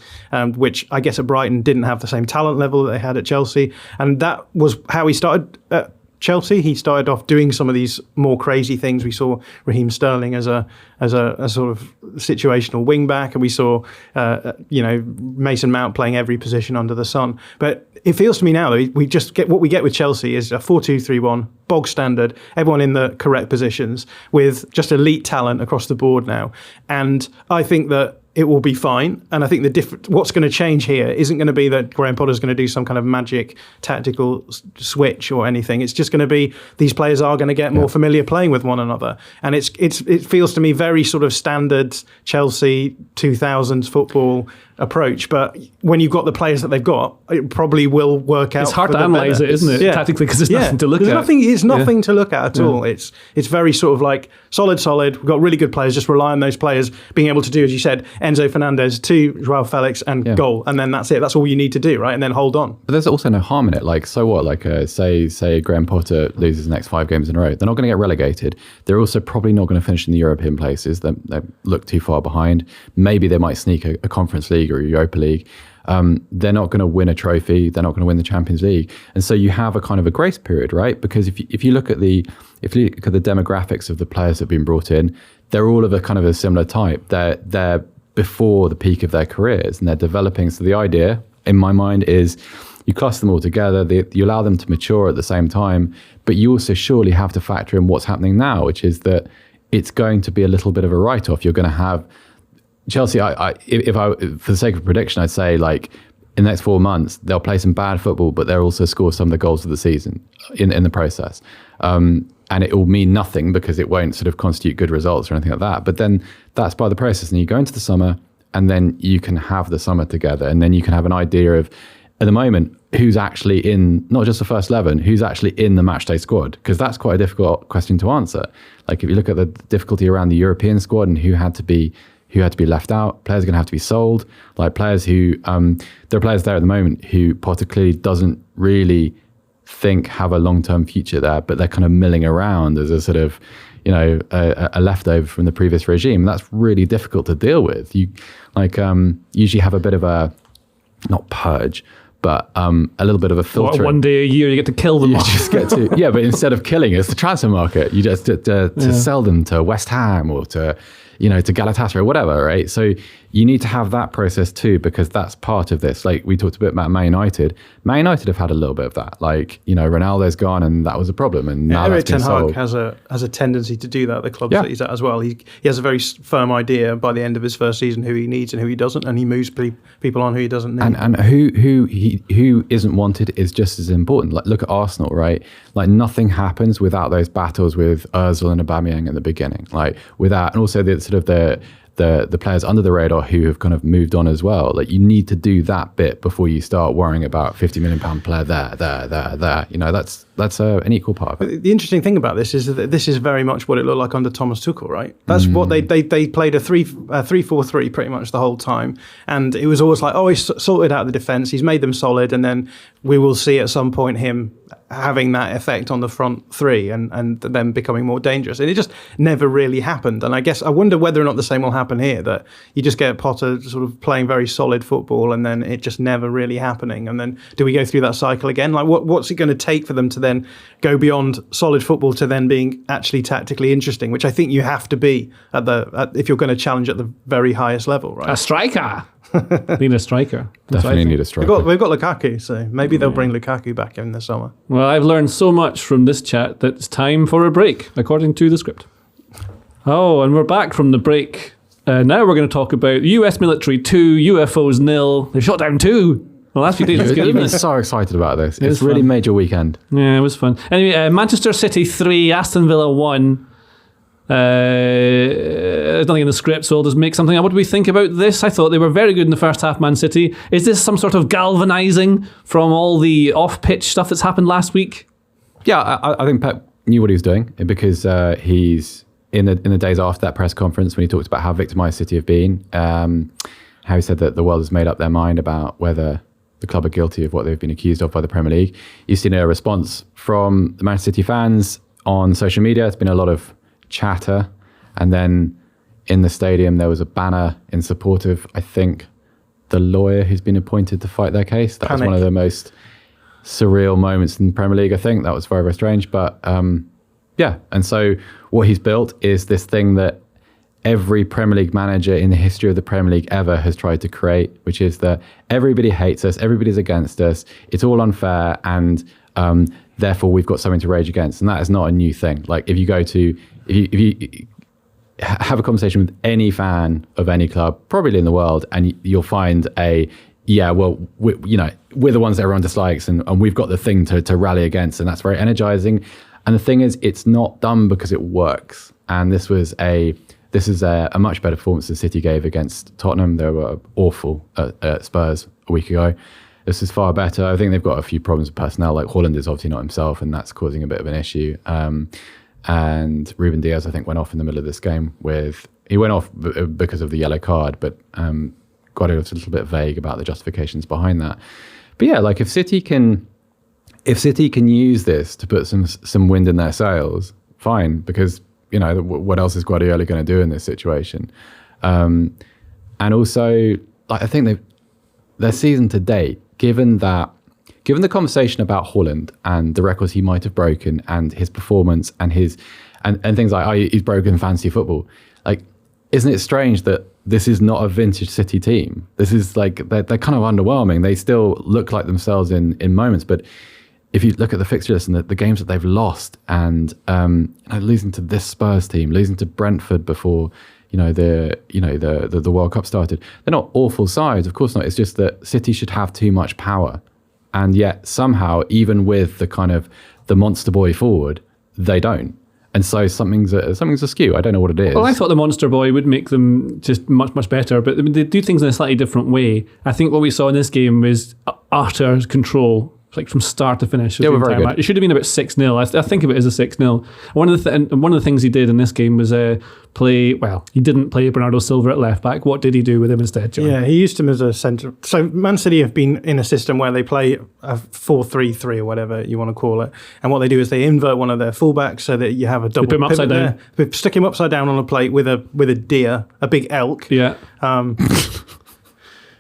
which I guess at Brighton didn't have the same talent level that they had at Chelsea, and that was how he started at Chelsea. He started off doing some of these more crazy things. We saw Raheem Sterling as a sort of situational wing back, and we saw Mason Mount playing every position under the sun. But it feels to me now that we just get what we get with Chelsea is a 4-2-3-1, bog standard, everyone in the correct positions with just elite talent across the board now. And I think that it will be fine. And I think what's going to change here isn't going to be that Graham Potter's going to do some kind of magic tactical switch or anything. It's just going to be these players are going to get more familiar playing with one another. And it feels to me very sort of standard Chelsea 2000s football approach. But when you've got the players that they've got, it probably will work out. It's hard to analyse it, isn't it, tactically, because there's nothing to look at. It's nothing to look at all. It's very sort of like solid. We've got really good players. Just rely on those players being able to do, as you said, Enzo Fernandez, 2 Joao Felix, and goal, and then that's it. That's all you need to do, right? And then hold on. But there's also no harm in it. Like, so what? Like, say Graham Potter loses the next 5 games in a row. They're not going to get relegated. They're also probably not going to finish in the European places. They look too far behind. Maybe they might sneak a Conference League or a Europa League. They're not going to win a trophy. They're not going to win the Champions League. And so you have a kind of a grace period, right? Because if you look at the demographics of the players that have been brought in, they're all of a kind of a similar type. They're before the peak of their careers and they're developing. So the idea, in my mind, is you cluster them all together. You allow them to mature at the same time, but you also surely have to factor in what's happening now, which is that it's going to be a little bit of a write-off. You're going to have Chelsea, if I, for the sake of prediction, I'd say like in the next 4 months, they'll play some bad football, but they'll also score some of the goals of the season in the process. And it will mean nothing because it won't sort of constitute good results or anything like that. But then that's part of the process. And you go into the summer and then you can have the summer together. And then you can have an idea of, at the moment, who's actually in, not just the first 11, who's actually in the matchday squad? Because that's quite a difficult question to answer. Like if you look at the difficulty around the European squad and who had to be left out, players are going to have to be sold. Like players who, there are players there at the moment who Potter clearly doesn't really think have a long-term future there, but they're kind of milling around as a sort of, a leftover from the previous regime. And that's really difficult to deal with. You usually have a bit of a, not purge, but a little bit of a filter. One day a year you get to kill them. You just get to, but instead of killing, it's the transfer market. You just to sell them to West Ham or to Galatasaray or whatever, right? So you need to have that process too, because that's part of this. Like we talked a bit about Man United. Man United have had a little bit of that. Like, Ronaldo's gone and that was a problem. And now Erik Ten Hag has a tendency to do that at the clubs that he's at as well. He has a very firm idea by the end of his first season who he needs and who he doesn't, and he moves people on who he doesn't need. And who isn't wanted is just as important. Like look at Arsenal, right? Like nothing happens without those battles with Ozil and Aubameyang at the beginning. Like without, and also the sort of the players under the radar who have kind of moved on as well. Like you need to do that bit before you start worrying about £50 million player there. That's an equal part of it. The interesting thing about this is that this is very much what it looked like under Thomas Tuchel, right? That's what they played a 3-4-3 pretty much the whole time, and it was always like, he's sorted out the defence, he's made them solid, and then we will see at some point him having that effect on the front three and them becoming more dangerous. And it just never really happened. And I wonder whether or not the same will happen here, that you just get Potter sort of playing very solid football and then it just never really happening. And then do we go through that cycle again? Like what's it going to take for them to then go beyond solid football to then being actually tactically interesting, which I think you have to be if you're going to challenge at the very highest level, right? A striker. Need a striker. Definitely need a striker. We've got Lukaku, so maybe they'll bring Lukaku back in the summer. Well, I've learned so much from this chat that it's time for a break, according to the script. Oh, and we're back from the break. Now we're going to talk about US military 2, UFOs 0. They shot down 2. The last few days was good, You've been isn't it? so excited about this. It It's was really fun. made your weekend. Yeah, it was fun. Anyway, Manchester City 3, Aston Villa 1. There's nothing in the script, so I'll just make something. What do we think about this? I thought they were very good in the first half, Man City. Is this some sort of galvanising from all the off-pitch stuff that's happened last week? Yeah, I think Pep knew what he was doing because he's in the days after that press conference when he talked about how victimised City have been, how he said that the world has made up their mind about whether the club are guilty of what they've been accused of by the Premier League. You've seen a response from the Manchester City fans on social media. It's been a lot of chatter, and then in the stadium there was a banner in support of, I think, the lawyer who's been appointed to fight their case. That was one of the most surreal moments in the Premier League, I think. That was very, very strange, but yeah. And so what he's built is this thing that every Premier League manager in the history of the Premier League ever has tried to create, which is that everybody hates us, everybody's against us, it's all unfair, and therefore we've got something to rage against. And that is not a new thing. Like if you have a conversation with any fan of any club, probably in the world, and you'll find we're the ones that everyone dislikes, and we've got the thing to rally against, and that's very energizing. And the thing is, it's not done because it works. And this is a much better performance than City gave against Tottenham. They were awful at Spurs a week ago. This is far better. I think they've got a few problems with personnel. Like Haaland is obviously not himself, and that's causing a bit of an issue. And Ruben Diaz, I think, went off in the middle of this game he went off because of the yellow card, but Guardiola's a little bit vague about the justifications behind that. But yeah, like if City can use this to put some wind in their sails, fine, because what else is Guardiola going to do in this situation? And also, like, I think their season to date, given the conversation about Haaland and the records he might have broken and his performance and things like he's broken fantasy football, like, isn't it strange that this is not a vintage City team? This is like they're kind of underwhelming. They still look like themselves in moments, but if you look at the fixture list and the games that they've lost, and losing to this Spurs team, losing to Brentford before the World Cup started, they're not awful sides, of course not. It's just that City should have too much power, and yet somehow, even with the kind of the monster boy forward, they don't. And so something's askew. I don't know what it is. Well, I thought the monster boy would make them just much, much better, but they do things in a slightly different way. I think what we saw in this game was utter control, like from start to finish. They were very good. It should have been about 6-0. I think of it as a 6-0. One of the things he did in this game was he didn't play Bernardo Silva at left back. What did he do with him instead, John? Yeah, he used him as a centre. So Man City have been in a system where they play a 4-3-3 or whatever you want to call it. And what they do is they invert one of their fullbacks so that you have a double put him upside down. They stick him upside down on a plate with a deer, a big elk. Yeah.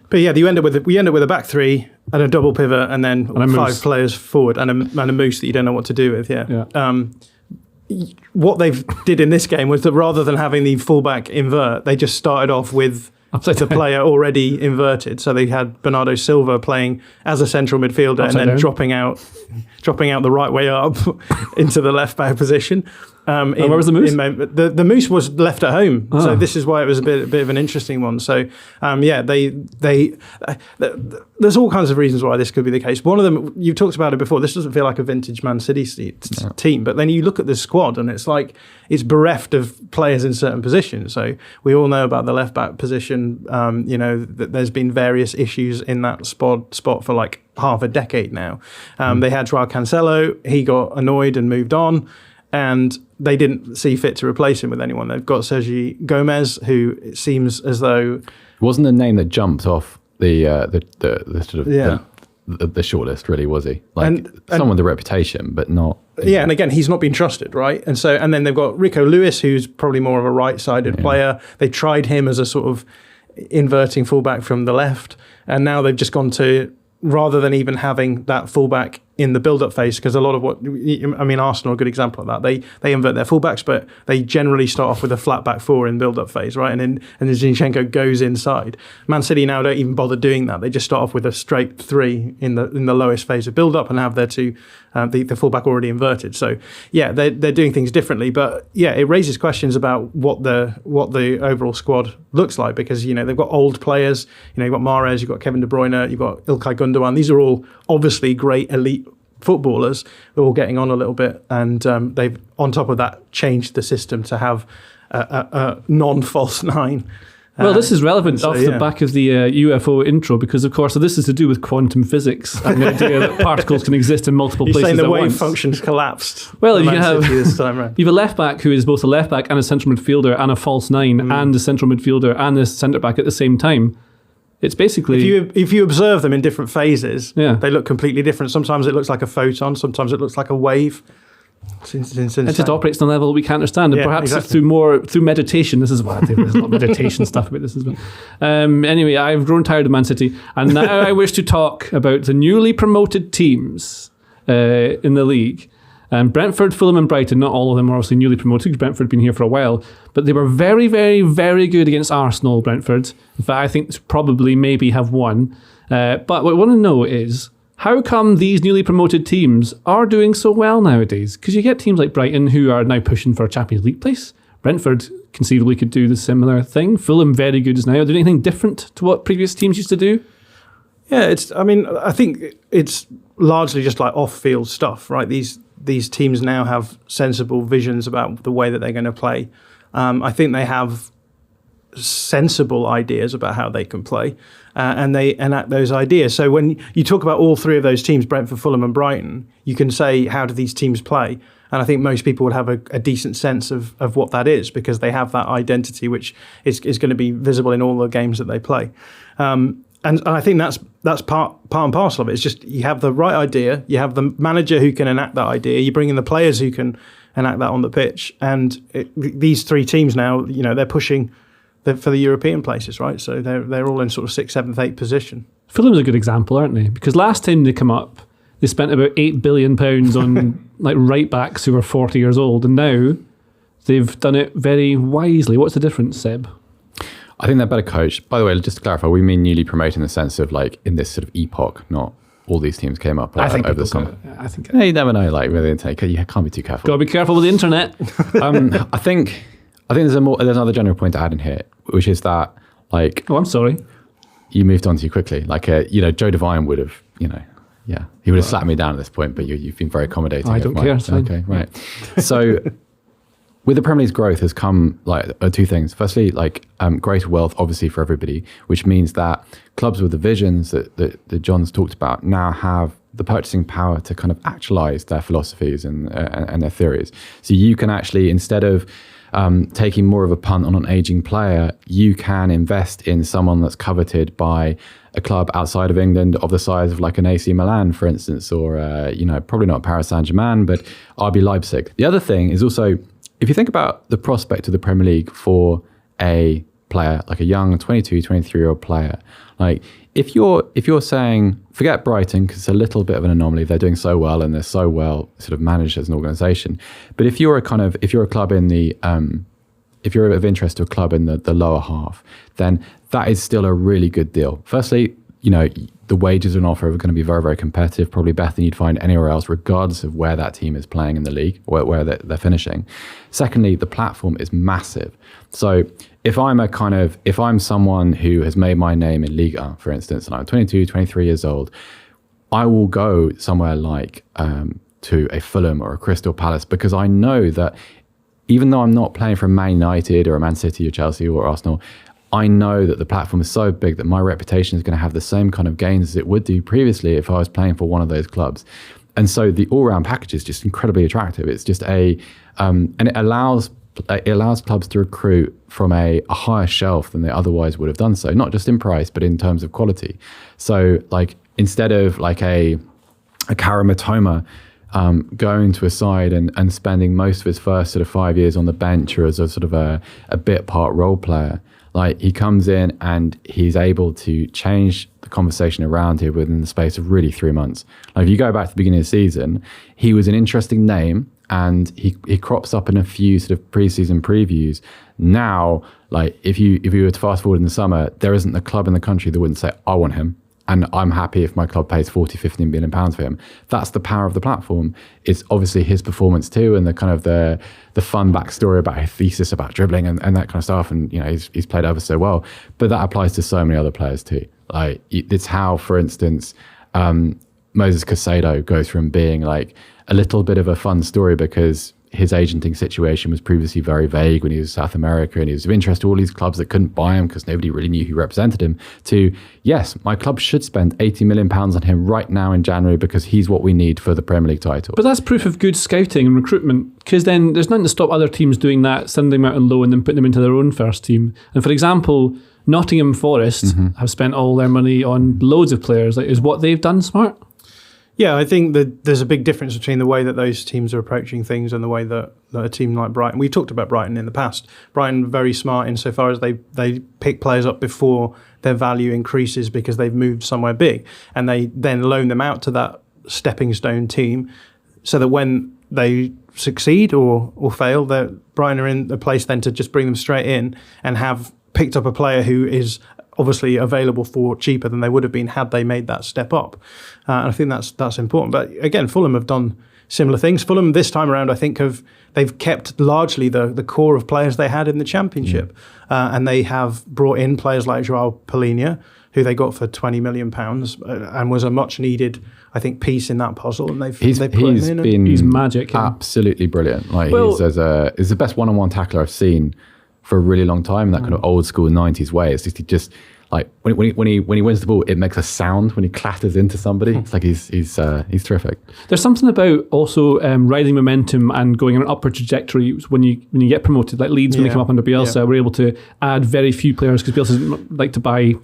But yeah, we end up with a back three and a double pivot, and then five players forward and a mousse that you don't know what to do with. Yeah. What they did in this game was that rather than having the fullback invert, they just started off with the player already inverted. So they had Bernardo Silva playing as a central midfielder and then dropping out the right way up into the left back position. Where was the mousse? The mousse was left at home, so this is why it was a bit of an interesting one. So there's all kinds of reasons why this could be the case. One of them, you've talked about it before. This doesn't feel like a vintage Man City team, but then you look at the squad and it's like it's bereft of players in certain positions. So we all know about the left back position. That there's been various issues in that spot for like half a decade now. They had Joao Cancelo. He got annoyed and moved on. And they didn't see fit to replace him with anyone. They've got Sergi Gomez, who it seems as though wasn't a name that jumped off the sort of the shortlist, really, was he? Like someone with a reputation, but not. Yeah, and again, he's not been trusted, right? And then they've got Rico Lewis, who's probably more of a right-sided player. They tried him as a sort of inverting fullback from the left, and now they've just gone to, rather than even having that fullback in the build-up phase, because a lot of Arsenal are a good example of that. They invert their fullbacks, but they generally start off with a flat back four in build-up phase, right? And then Zinchenko goes inside. Man City now don't even bother doing that. They just start off with a straight three in the lowest phase of build-up and have their two the fullback already inverted. So yeah, they're doing things differently, but yeah, it raises questions about what the overall squad looks like, because they've got old players. You've got Mahrez, you've got Kevin De Bruyne, you've got Ilkay Gundogan. These are all obviously great elite footballers. They're all getting on a little bit, and they've on top of that changed the system to have a non-false nine. Well, this is relevant off the back of the UFO intro, because, of course, so this is to do with quantum physics and the idea that particles can exist in multiple places saying the at wave once. function's collapsed. Well, you have this time around. you have a left back who is both a left back and a central midfielder and a false nine and a central midfielder and a centre back at the same time. It's basically... If you observe them in different phases, Yeah. they look completely different. Sometimes it looks like a photon, sometimes it looks like a wave. It just operates on a level we can't understand, and Yeah, perhaps exactly. through meditation. This is why there's a lot of meditation stuff about this as well. Anyway, I've grown tired of Man City, and now I wish to talk about the newly promoted teams in the league. Brentford, Fulham, and Brighton. Not all of them are obviously newly promoted, because Brentford have been here for a while, but they were very, very, very good against Arsenal. Brentford, in fact, I think probably maybe have won. But what I want to know is, how come these newly promoted teams are doing so well nowadays? Because you get teams like Brighton who are now pushing for a Champions League place. Brentford conceivably could do the similar thing. Fulham, very good as now. Are there anything different to what previous teams used to do? Yeah, I think it's largely just like off-field stuff, right? These teams now have sensible visions about the way that they're going to play. I think they have sensible ideas about how they can play, and they enact those ideas. So when you talk about all three of those teams, Brentford, Fulham and Brighton, you can say, how do these teams play? And I think most people would have a decent sense of what that is, because they have that identity which is going to be visible in all the games that they play. And I think that's part and parcel of it. It's just you have the right idea, you have the manager who can enact that idea, you bring in the players who can enact that on the pitch, and these three teams now, they're pushing for the European places, right? So they're all in sort of 6th, 7th, 8th position. Fulham's a good example, aren't they? Because last time they come up, they spent about £8 billion on like right backs who were 40 years old, and now they've done it very wisely. What's the difference, Seb? I think they're better coached. By the way, just to clarify, we mean newly promoted in the sense of like in this sort of epoch, not all these teams came up over the summer. Yeah, you never know. Like, really, you can't be too careful. Gotta be careful with the internet. I think there's another general point to add in here, which is that like. Oh, I'm sorry. You moved on too quickly. Like, Joe Devine would have, he would have slapped me down at this point, but you've been very accommodating. I don't care. Okay, right. So with the Premier League's growth has come like two things. Firstly, like greater wealth, obviously, for everybody, which means that clubs with the visions that John's talked about now have the purchasing power to kind of actualize their philosophies and their theories. So you can actually, instead of taking more of a punt on an aging player, you can invest in someone that's coveted by a club outside of England of the size of like an AC Milan, for instance, or probably not Paris Saint-Germain, but RB Leipzig. The other thing is also, if you think about the prospect of the Premier League for a player, like a young 22, 23-year-old player, like if you're saying, forget Brighton, because it's a little bit of an anomaly, they're doing so well and they're so well sort of managed as an organisation. But if you're a club in the, if you're of interest to a club in the lower half, then that is still a really good deal. Firstly, the wages on offer are going to be very, very competitive, probably better than you'd find anywhere else, regardless of where that team is playing in the league, where they're finishing. Secondly, the platform is massive. So if I'm someone who has made my name in Liga, for instance, and I'm 22, 23 years old, I will go somewhere like to a Fulham or a Crystal Palace, because I know that even though I'm not playing for Man United or a Man City or Chelsea or Arsenal, I know that the platform is so big that my reputation is going to have the same kind of gains as it would do previously if I was playing for one of those clubs. And so the all-round package is just incredibly attractive. It's just and it allows clubs to recruit from a higher shelf than they otherwise would have done so, not just in price, but in terms of quality. So like instead of like a Karamatoma going to a side and spending most of his first sort of 5 years on the bench or as a sort of a bit part role player, like he comes in and he's able to change the conversation around here within the space of really 3 months. Like if you go back to the beginning of the season, he was an interesting name and he crops up in a few sort of preseason previews. Now, like if you were to fast forward in the summer, there isn't a club in the country that wouldn't say, I want him. and I'm happy if my club pays 40, 15 million pounds for him. That's the power of the platform. It's obviously his performance too, and the kind of the fun backstory about his thesis about dribbling and that kind of stuff. And he's played ever so well. But that applies to so many other players too. Like it's how, for instance, Moses Caicedo goes from being like a little bit of a fun story because his agenting situation was previously very vague when he was South America, and he was of interest to all these clubs that couldn't buy him because nobody really knew who represented him, to, yes, my club should spend £80 million on him right now in January because he's what we need for the Premier League title. But that's proof of good scouting and recruitment, because then there's nothing to stop other teams doing that, sending them out on loan and then putting them into their own first team. And for example, Nottingham Forest have spent all their money on loads of players. Like, is what they've done smart? Yeah, I think that there's a big difference between the way that those teams are approaching things and the way that a team like Brighton. We've talked about Brighton in the past. Brighton very smart insofar as they pick players up before their value increases because they've moved somewhere big, and they then loan them out to that stepping stone team so that when they succeed or fail, Brighton are in a place then to just bring them straight in and have picked up a player who is obviously available for cheaper than they would have been had they made that step up. And I think that's important. But again, Fulham have done similar things. Fulham this time around, I think, they've kept largely the core of players they had in the Championship. And they have brought in players like João Palhinha, who they got for £20 million and was a much needed, I think, piece in that puzzle. And they've put him in. He's magic. Absolutely brilliant. Like he's the best one-on-one tackler I've seen for a really long time in that kind of old school 90s way. It's just like when he wins the ball, it makes a sound when he clatters into somebody. It's like he's terrific. There's something about also riding momentum and going on an upward trajectory when you get promoted. Like Leeds, when they come up under Bielsa, were able to add very few players because Bielsa doesn't like to buy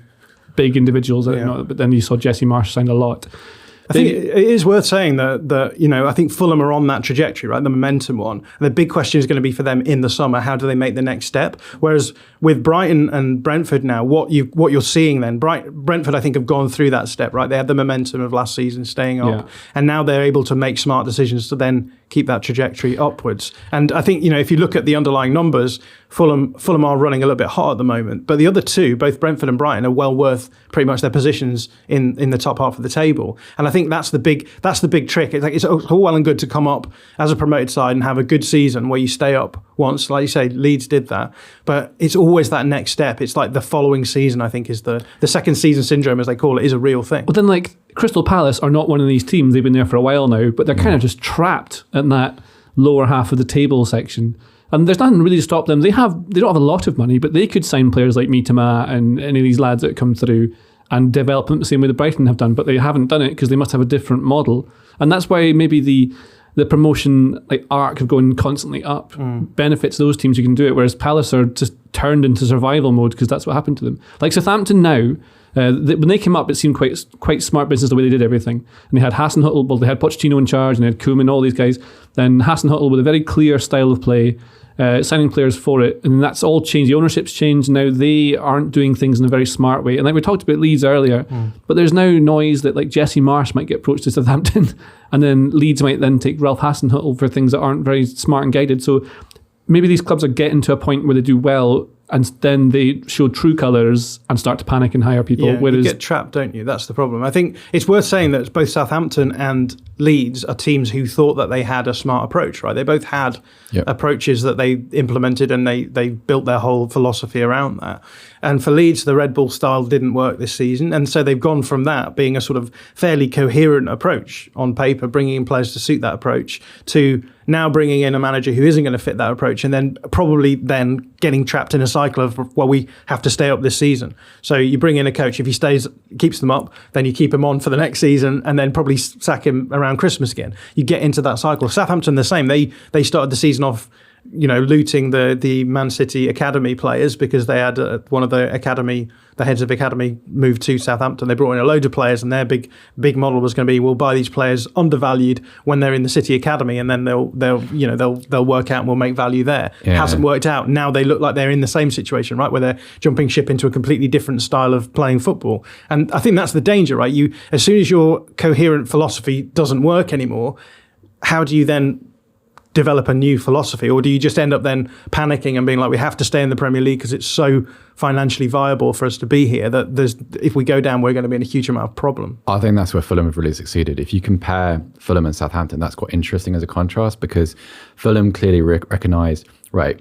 big individuals. But then you saw Jesse Marsch signed a lot. I think it is worth saying that I think Fulham are on that trajectory, right? The momentum one. And the big question is going to be for them in the summer: how do they make the next step? Whereas with Brighton and Brentford now, what you're seeing then, Brentford I think have gone through that step, right? They had the momentum of last season staying up, and now they're able to make smart decisions to then keep that trajectory upwards. And I think if you look at the underlying numbers, Fulham are running a little bit hot at the moment, but the other two, both Brentford and Brighton, are well worth pretty much their positions in the top half of the table. And I think that's the big trick. It's like it's all well and good to come up as a promoted side and have a good season where you stay up once, like you say, Leeds did that. But it's always that next step. It's like the following season, I think, is the second season syndrome, as they call it, is a real thing. Well, then like Crystal Palace are not one of these teams. They've been there for a while now, but they're kind of just trapped in that lower half of the table section. And there's nothing really to stop them. They don't have a lot of money, but they could sign players like Mitoma and any of these lads that come through and develop them the same way that Brighton have done, but they haven't done it because they must have a different model. And that's why maybe the promotion like arc of going constantly up benefits those teams who can do it, whereas Palace are just turned into survival mode because that's what happened to them. Like Southampton now, when they came up, it seemed quite smart business the way they did everything. And they had Hasenhüttl, well, they had Pochettino in charge, and they had Koeman, all these guys. Then Hasenhüttl with a very clear style of play, signing players for it, and that's all changed. The ownership's changed. Now they aren't doing things in a very smart way. And like we talked about Leeds earlier, but there's now noise that like Jesse Marsch might get approached to Southampton, and then Leeds might then take Ralph Hasenhüttl for things that aren't very smart and guided. So maybe these clubs are getting to a point where they do well, and then they show true colours and start to panic and hire people. Yeah, whereas you get trapped, don't you? That's the problem. I think it's worth saying that both Southampton and Leeds are teams who thought that they had a smart approach, right? They both had approaches that they implemented, and they built their whole philosophy around that. And for Leeds, the Red Bull style didn't work this season. And so they've gone from that being a sort of fairly coherent approach on paper, bringing in players to suit that approach, to now bringing in a manager who isn't going to fit that approach, and then probably then getting trapped in a cycle of, well, we have to stay up this season. So you bring in a coach, if he keeps them up, then you keep him on for the next season, and then probably sack him around Christmas again. You get into that cycle. Southampton the same. They started the season off looting the Man City academy players because they had one of the heads of academy moved to Southampton. They brought in a load of players, and their big model was going to be, we'll buy these players undervalued when they're in the City academy, and then they'll work out and we'll make value there. Yeah. Hasn't worked out. Now they look like they're in the same situation, right, where they're jumping ship into a completely different style of playing football. And I think that's the danger, right? As soon as your coherent philosophy doesn't work anymore, how do you then develop a new philosophy, or do you just end up then panicking and being like, we have to stay in the Premier League because it's so financially viable for us to be here that if we go down, we're going to be in a huge amount of problem? I think that's where Fulham have really succeeded. If you compare Fulham and Southampton, that's quite interesting as a contrast, because Fulham clearly recognised, right,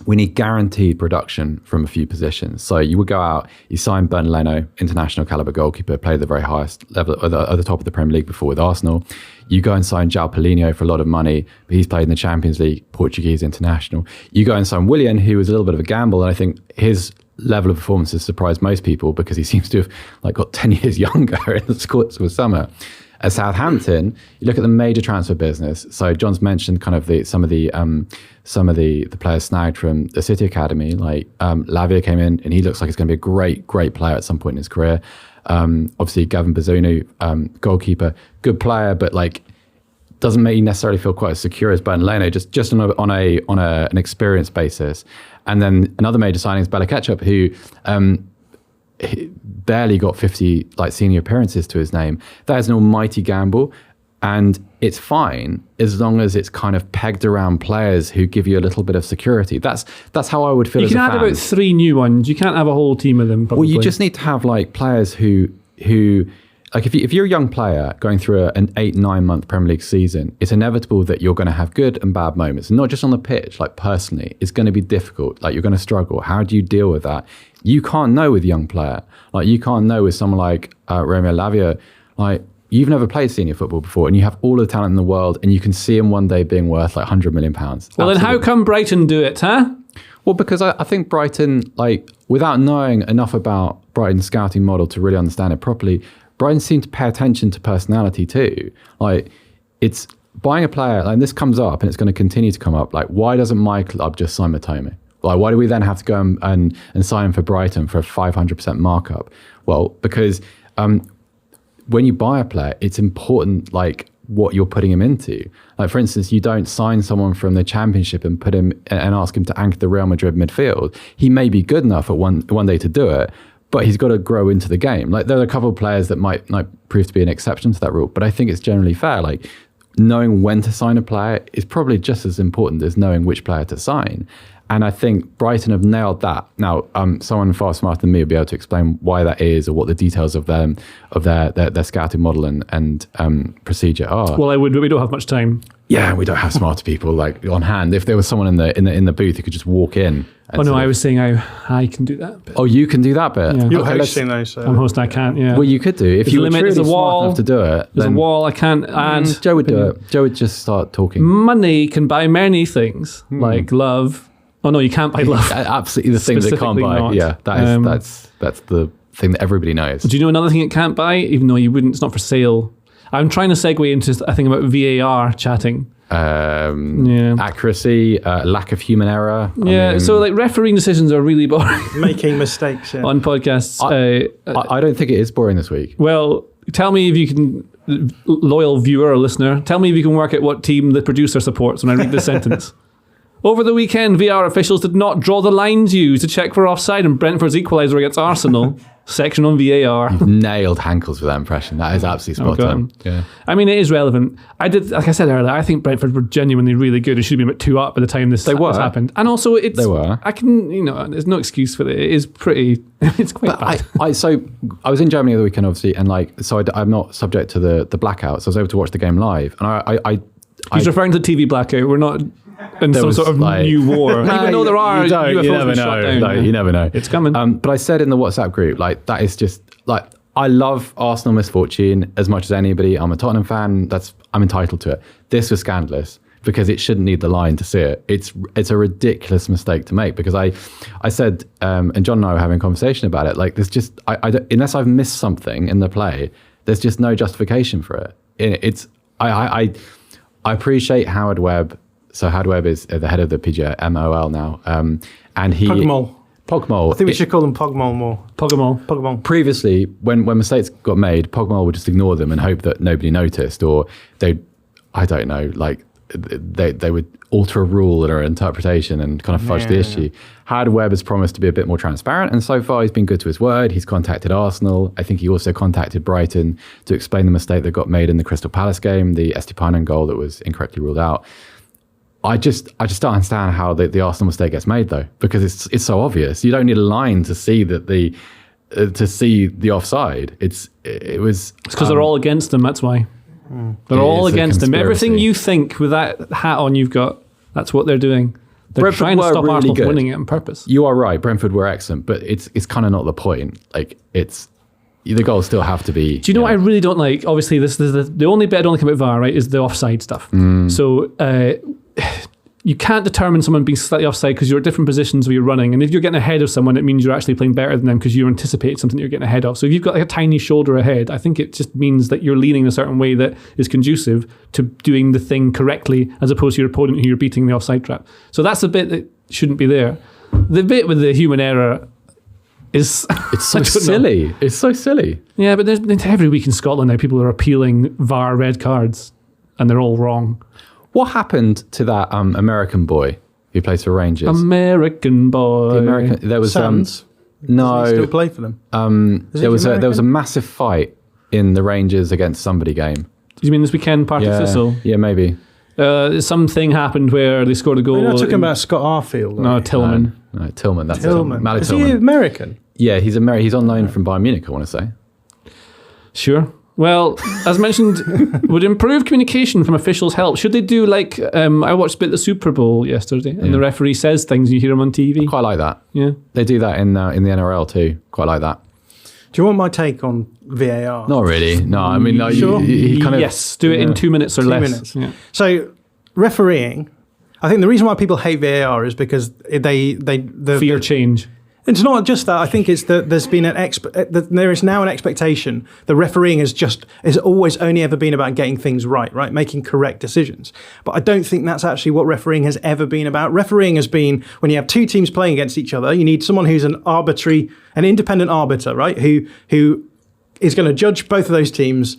we need guaranteed production from a few positions. So you would go out, you sign Bernd Leno, international caliber goalkeeper, played at the very highest level at the top of the Premier League before with Arsenal. You go and sign João Paulinho for a lot of money, but he's played in the Champions League, Portuguese international. You go and sign Willian, who was a little bit of a gamble, and I think his level of performance has surprised most people because he seems to have got 10 years younger in the course of the summer. At Southampton, you look at the major transfer business. So John's mentioned kind of some of the players snagged from the City Academy. Like Lavia came in, and he looks like he's going to be a great player at some point in his career. Obviously, Gavin Bazunu, goalkeeper, good player, but like doesn't make you necessarily feel quite as secure as Bernd Leno, just on an experience basis. And then another major signing is Bella Ketchup, who he barely got 50 senior appearances to his name. That is an almighty gamble, and it's fine as long as it's kind of pegged around players who give you a little bit of security. That's how I would feel. You can have about 3 new ones. You can't have a whole team of them. Probably. Well, you just need to have players who like if you're a young player going through an 8-9 month Premier League season, it's inevitable that you're going to have good and bad moments, and not just on the pitch. Like personally, it's going to be difficult. Like you're going to struggle. How do you deal with that? You can't know with a young player. Like you can't know with someone like Romeo Lavia. Like you've never played senior football before, and you have all the talent in the world, and you can see him one day being worth £100 million. Well, Absolutely. then how come Brighton do it, huh? Well, because I think Brighton, without knowing enough about Brighton's scouting model to really understand it properly, Brighton seem to pay attention to personality too. It's buying a player, and this comes up, and it's going to continue to come up. Why doesn't my club just sign Matome? Why do we then have to go and sign him for Brighton for a 500% markup? Well, because when you buy a player, it's important what you're putting him into. For instance, you don't sign someone from the Championship and put him and ask him to anchor the Real Madrid midfield. He may be good enough at one day to do it, but he's got to grow into the game. There are a couple of players that might prove to be an exception to that rule, but I think it's generally fair. Knowing when to sign a player is probably just as important as knowing which player to sign. And I think Brighton have nailed that. Now, someone far smarter than me will be able to explain why that is, or what the details of their scouting model and procedure are. Well, we don't have much time. Yeah, we don't have smarter people on hand. If there was someone in the booth who could just walk in. Oh no, I was saying I can do that bit. Oh, you can do that bit. Yeah. You're hosting those. So. I'm hosting. I can't. Yeah. Well, you could do if you were truly smart enough to do it. There's a wall. I can't add. Joe would do it. Joe would just start talking. Money can buy many things, like love. Oh no, you can't buy love. Absolutely, the thing that it can't buy. Not. Yeah, that's the thing that everybody knows. Do you know another thing it can't buy? Even though you wouldn't, it's not for sale. I'm trying to segue into a thing about VAR chatting. Accuracy, lack of human error. Yeah, so refereeing decisions are really boring. Making mistakes on podcasts. I don't think it is boring this week. Well, tell me if you can, loyal viewer or listener, tell me if you can work out what team the producer supports when I read this sentence. Over the weekend, VR officials did not draw the lines used to check for offside in Brentford's equaliser against Arsenal. Section on VAR. You've nailed Hankels with that impression. That is absolutely spot on. Yeah. I mean, it is relevant. Like I said earlier, I think Brentford were genuinely really good. It should have been about 2 up by the time this happened. And also, they were. I can, there's no excuse for it. It is pretty. It's quite bad. So I was in Germany the weekend, obviously, and I'm not subject to the blackouts. I was able to watch the game live, and He's referring to TV blackout. We're not in some sort of new war. Even though there are UFOs you never shot know. down. You never know. It's coming. But I said in the WhatsApp group, that is just I love Arsenal misfortune as much as anybody. I'm a Tottenham fan. I'm entitled to it. This was scandalous because it shouldn't need the line to see it. It's a ridiculous mistake to make because I said, and John and I were having a conversation about it. There's just unless I've missed something in the play, there's just no justification for it. I appreciate Howard Webb. So Howard Webb is the head of the PGA MOL now, and he Pogmol. I think we should call them Pogmol more. Pogmol. Previously, when mistakes got made, Pogmol would just ignore them and hope that nobody noticed, or they would alter a rule or an interpretation and kind of fudge the issue. Howard Webb has promised to be a bit more transparent, and so far he's been good to his word. He's contacted Arsenal. I think he also contacted Brighton to explain the mistake that got made in the Crystal Palace game, the Estepanen goal that was incorrectly ruled out. I just don't understand how the Arsenal mistake gets made though, because it's so obvious. You don't need a line to see that the offside. It's because they're all against them. That's why they're all against them. Everything you think with that hat on, you've got. That's what they're doing. They're Brentford trying to stop really Arsenal good. from winning it on purpose. You are right. Brentford were excellent, but it's kind of not the point. Like the goals still have to be. Do you know what I really don't like? Obviously, this is the only bit I don't like about VAR, right? Is the offside stuff. So you can't determine someone being slightly offside because you're at different positions where you're running, and if you're getting ahead of someone, it means you're actually playing better than them because you anticipate something that you're getting ahead of. So if you've got like a tiny shoulder ahead, I think it just means that you're leaning a certain way that is conducive to doing the thing correctly, as opposed to your opponent who you're beating the offside trap. So that's the bit that shouldn't be there. The bit with the human error is it's so silly. It's so silly. Yeah, but there's every week in Scotland now people are appealing VAR red cards, and they're all wrong. What happened to that American boy who plays for Rangers? American boy. There was Sands? no. Does he still play for them? There was a massive fight in the Rangers against somebody game. You mean this weekend, Partick Thistle? Yeah, maybe. Something happened where they scored a goal. We're not talking about Scott Arfield. No, Tillman. No, Tillman. That's Tillman. Mallet Is Tillman. he American? Yeah, he's American. He's on loan from Bayern Munich, I want to say. Sure. Well, as mentioned, would improved communication from officials help? Should they do like, I watched a bit of the Super Bowl yesterday, and the referee says things and you hear him on TV. Quite like that. Yeah. They do that in the NRL too. Quite like that. Do you want my take on VAR? Not really. No, I mean, like, Sure. he kind of... Yes, do it in 2 minutes or 2 less. minutes. Yeah. So refereeing, I think the reason why people hate VAR is because Fear change. It's not just that. I think it's that there's been there is now an expectation. The refereeing has always only ever been about getting things right, making correct decisions. But I don't think that's actually what refereeing has ever been about. Refereeing has been when you have two teams playing against each other, you need someone who's an independent arbiter, right? Who is going to judge both of those teams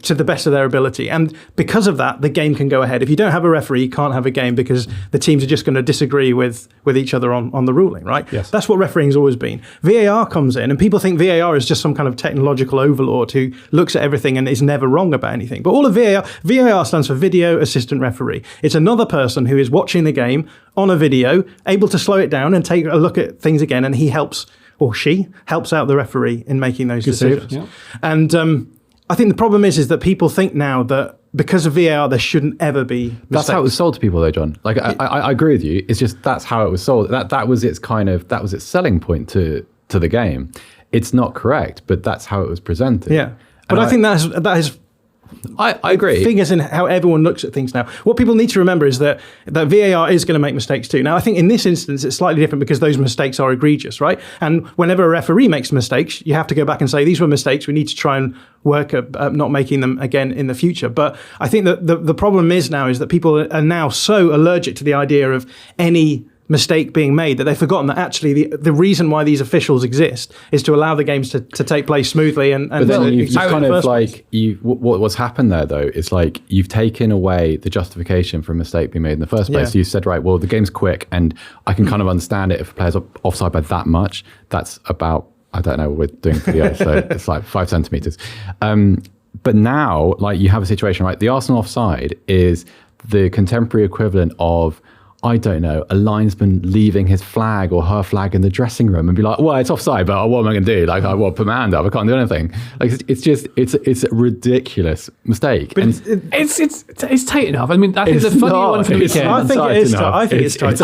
to the best of their ability. And because of that, the game can go ahead. If you don't have a referee, you can't have a game because the teams are just going to disagree with each other on the ruling, right? Yes. That's what refereeing's always been. VAR comes in and people think VAR is just some kind of technological overlord who looks at everything and is never wrong about anything. But all of VAR stands for Video Assistant Referee. It's another person who is watching the game on a video, able to slow it down and take a look at things again, and he helps, or she helps out the referee in making those decisions. Yeah. And I think the problem is that people think now that because of VAR, there shouldn't ever be mistakes. That's how it was sold to people, though, John. Like, I agree with you. It's just that's how it was sold. That was its selling point to the game. It's not correct, but that's how it was presented. Yeah, but I think that is. I agree. Figures in how everyone looks at things now. What people need to remember is that VAR is going to make mistakes too. Now, I think in this instance, it's slightly different because those mistakes are egregious, right? And whenever a referee makes mistakes, you have to go back and say, these were mistakes. We need to try and work at not making them again in the future. But I think that the problem is that people are now so allergic to the idea of any mistake being made that they've forgotten that actually the reason why these officials exist is to allow the games to take place smoothly but then you've kind of like what's happened there though is like you've taken away the justification for a mistake being made in the first place. So you said, right, well, the game's quick and I can kind of understand it if a player's offside by that much. That's about, I don't know what we're doing video, so it's like 5 centimeters. But now, like, you have a situation, right? The Arsenal offside is the contemporary equivalent of, I don't know, a linesman leaving his flag or her flag in the dressing room and be like, well, it's offside, but what am I going to do? Like, I put my hand up. I can't do anything. Like, it's a ridiculous mistake. But it's tight enough. I mean, I think the funny one for the weekend. I think it is tight. I think it's tight.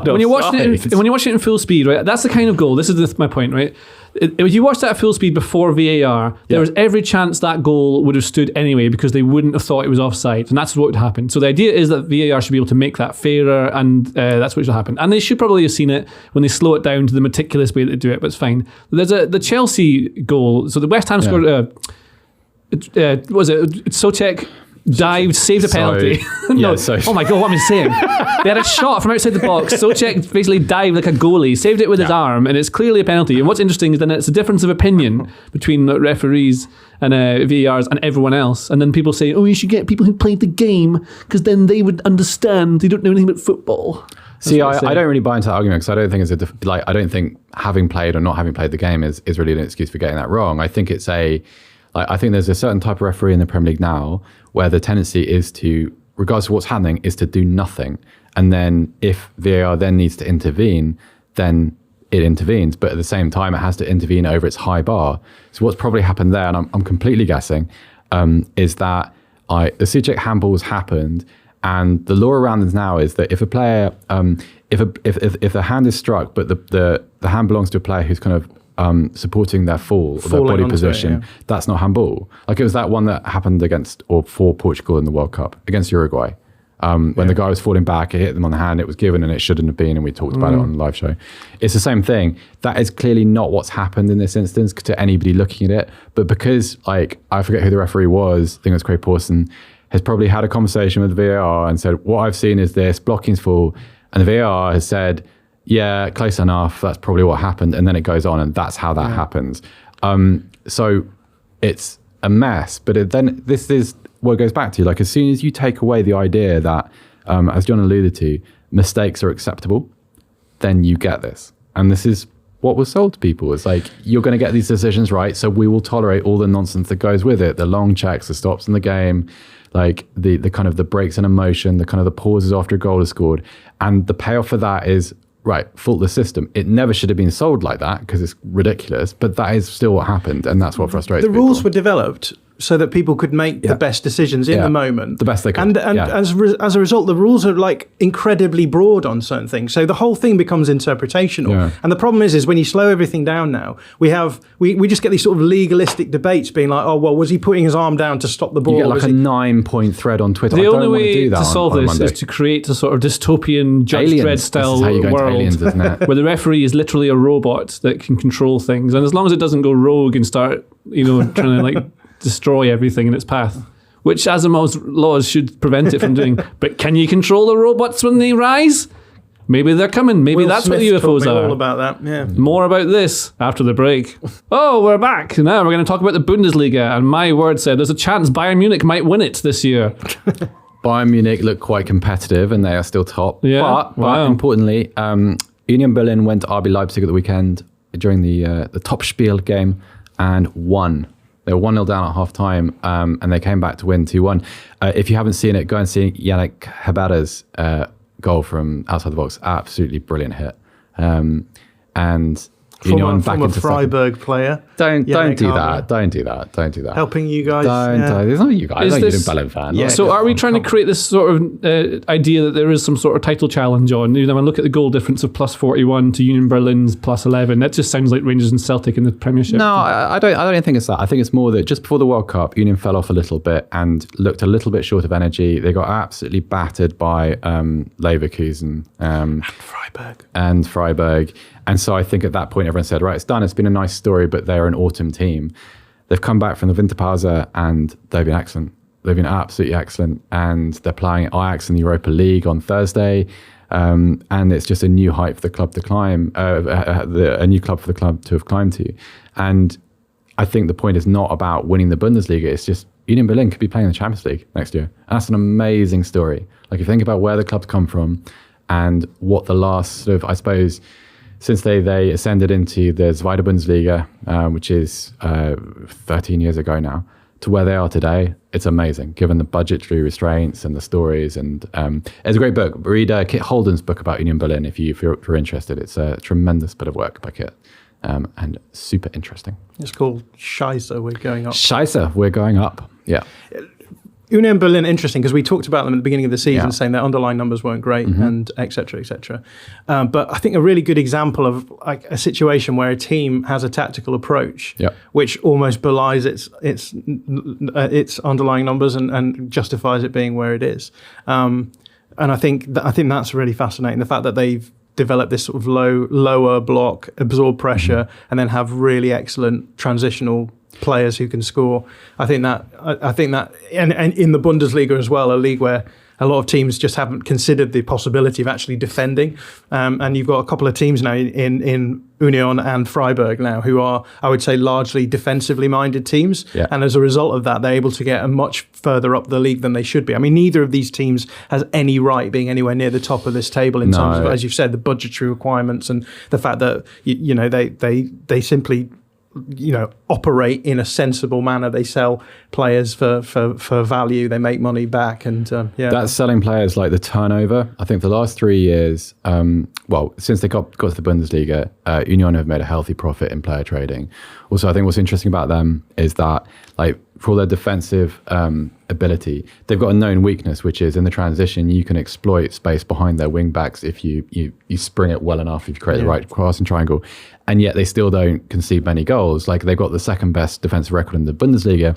When you're watching it in full speed, right? That's the kind of goal. This is my point, right? If you watched that at full speed before VAR, there was every chance that goal would have stood anyway because they wouldn't have thought it was offside, and that's what would happen. So the idea is that VAR should be able to make that fairer, and that's what should happen. And they should probably have seen it when they slow it down to the meticulous way that they do it, but it's fine. There's the Chelsea goal. So the West Ham scored. What was it? Souček dived, saved a penalty. Oh my God, what am I saying? They had a shot from outside the box. Souček basically dived like a goalie, saved it with his arm, and it's clearly a penalty. And what's interesting is then it's a difference of opinion between referees and VARs and everyone else. And then people say, oh, you should get people who played the game because then they would understand. They don't know anything about football. See, I don't really buy into that argument because I don't think I don't think having played or not having played the game is really an excuse for getting that wrong. I think I think there's a certain type of referee in the Premier League now where the tendency is to regardless of what's happening, is to do nothing. And then if VAR then needs to intervene, then it intervenes. But at the same time, it has to intervene over its high bar. So what's probably happened there, and I'm completely guessing, is that the Suchek handballs happened, and the law around this now is that if a player, if a hand is struck, but the hand belongs to a player who's kind of supporting their fall, or their body position, that's not handball. Like it was that one that happened for Portugal in the World Cup against Uruguay. When the guy was falling back, it hit them on the hand, it was given and it shouldn't have been, and we talked about it on the live show. It's the same thing. That is clearly not what's happened in this instance to anybody looking at it, but because I forget who the referee was, I think it was Craig Pawson, has probably had a conversation with the VAR and said, what I've seen is this, blocking's full, and the VAR has said, yeah, close enough, that's probably what happened, and then it goes on, and that's how that happens. So it's a mess, but then this is what it goes back to, like as soon as you take away the idea that, as John alluded to, mistakes are acceptable, then you get this. And this is what was sold to people. It's like, you're going to get these decisions right, so we will tolerate all the nonsense that goes with it, the long checks, the stops in the game, like the kind of the breaks in emotion, the kind of the pauses after a goal is scored. And the payoff for that is, right, fault the system. It never should have been sold like that because it's ridiculous, but that is still what happened, and that's what frustrates people. The rules were developed so that people could make the best decisions in the moment. The best they could. And as a result, the rules are like incredibly broad on certain things. So the whole thing becomes interpretational. Yeah. And the problem is when you slow everything down now, we just get these sort of legalistic debates being like, oh, well, was he putting his arm down to stop the ball? You get like a 9-point thread on Twitter. The only way to solve this is to create a sort of dystopian Judge Dredd style world aliens, isn't it? Where the referee is literally a robot that can control things. And as long as it doesn't go rogue and start, trying to like destroy everything in its path, which Asimov's laws should prevent it from doing. But can you control the robots when they rise? Maybe they're coming. Maybe that's what the UFOs are. All about that. Yeah. More about this after the break. Oh, we're back. Now we're going to talk about the Bundesliga. And my word said there's a chance Bayern Munich might win it this year. Bayern Munich look quite competitive and they are still top. Yeah. But importantly, Union Berlin went to RB Leipzig at the weekend during the Topspiel game and won. They were 1-0 down at half-time, and they came back to win 2-1. If you haven't seen it, go and see Yannick Habada's goal from outside the box. Absolutely brilliant hit. And from a Freiburg player. Don't do that. Don't do that. Helping you guys. It's not you guys. You're a Berlin fan. Yeah, so are we trying to create this sort of idea that there is some sort of title challenge on? When I look at the goal difference of plus 41 to Union Berlin's plus 11, that just sounds like Rangers and Celtic in the Premiership. No, I don't think it's that. I think it's more that just before the World Cup, Union fell off a little bit and looked a little bit short of energy. They got absolutely battered by Leverkusen and Freiburg. And so I think at that point, everyone said, right, it's done. It's been a nice story, but they're an autumn team. They've come back from the Winterpause and they've been excellent. They've been absolutely excellent. And they're playing Ajax in the Europa League on Thursday. And it's just a new height for the club to climb, a new club for the club to have climbed to. And I think the point is not about winning the Bundesliga. It's just Union Berlin could be playing the Champions League next year. And that's an amazing story. Like if you think about where the club's come from and what the last sort of, I suppose, since they ascended into the Zweite Bundesliga, which is 13 years ago now, to where they are today, it's amazing, given the budgetary restraints and the stories. And it's a great book. Read Kit Holden's book about Union Berlin if you're interested. It's a tremendous bit of work by Kit and super interesting. It's called Scheisse, We're Going Up. Scheisse, We're Going Up, yeah. Union Berlin, interesting, because we talked about them at the beginning of the season, saying their underlying numbers weren't great, and et cetera, et cetera. But I think a really good example of like a situation where a team has a tactical approach, which almost belies its underlying numbers and justifies it being where it is. And I think that's really fascinating. The fact that they've developed this sort of lower block, absorb pressure, and then have really excellent transitional players who can score. I think that, and in the Bundesliga as well, a league where a lot of teams just haven't considered the possibility of actually defending. And you've got a couple of teams now in Union and Freiburg now who are, I would say, largely defensively minded teams. Yeah. And as a result of that, they're able to get much further up the league than they should be. I mean, neither of these teams has any right being anywhere near the top of this table in terms of, as you've said, the budgetary requirements and the fact that, they simply operate in a sensible manner. They sell players for value. They make money back, and that's selling players like the turnover. I think the last 3 years, since they got to the Bundesliga, Union have made a healthy profit in player trading. Also, I think what's interesting about them is that, like, for all their defensive ability, they've got a known weakness, which is in the transition, you can exploit space behind their wing backs if you spring it well enough, if you create the right crossing triangle. And yet they still don't concede many goals. Like, they've got the second best defensive record in the Bundesliga.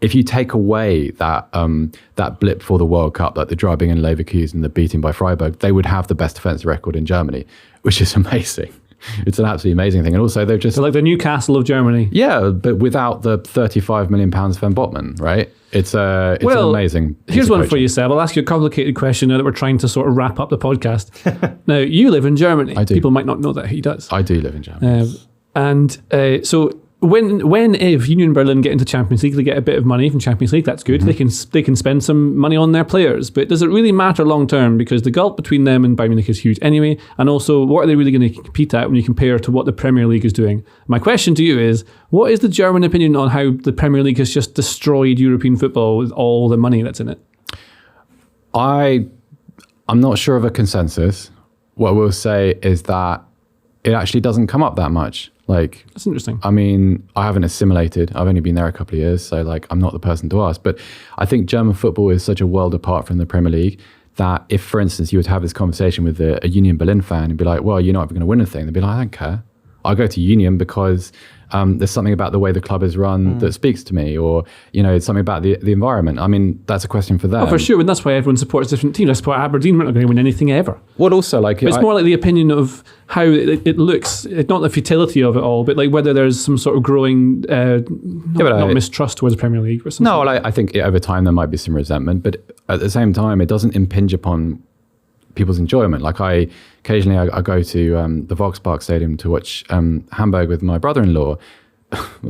If you take away that blip for the World Cup, like the drubbing in Leverkusen and the beating by Freiburg, they would have the best defensive record in Germany, which is amazing. It's an absolutely amazing thing. And also they're just... So like the Newcastle of Germany. Yeah, but without the £35 million Sven Botman, right? It's an amazing... Here's one for you, Seb. I'll ask you a complicated question now that we're trying to sort of wrap up the podcast. Now, you live in Germany. I do. People might not know that. He does. I do live in Germany. So if Union Berlin get into Champions League, they get a bit of money from Champions League. That's good. Mm-hmm. They can spend some money on their players. But does it really matter long term? Because the gulf between them and Bayern Munich is huge anyway. And also, what are they really going to compete at when you compare to what the Premier League is doing? My question to you is, what is the German opinion on how the Premier League has just destroyed European football with all the money that's in it? I'm not sure of a consensus. What I will say is that it actually doesn't come up that much. Like, that's interesting. I mean, I haven't assimilated. I've only been there a couple of years, so like, I'm not the person to ask. But I think German football is such a world apart from the Premier League that if, for instance, you were to have this conversation with a Union Berlin fan and be like, well, you're not ever going to win a thing. They'd be like, I don't care. I'll go to Union because there's something about the way the club is run that speaks to me, or, it's something about the environment. I mean, that's a question for them. Oh, for sure. And that's why everyone supports different teams. I support Aberdeen. We're not going to win anything ever. Well, also, like... But it's more like the opinion of how it looks. It's not the futility of it all, but like whether there's some sort of growing not mistrust towards the Premier League or something. No, I think over time there might be some resentment, but at the same time, it doesn't impinge upon people's enjoyment. Like occasionally I go to the Volkspark Stadium to watch Hamburg with my brother-in-law.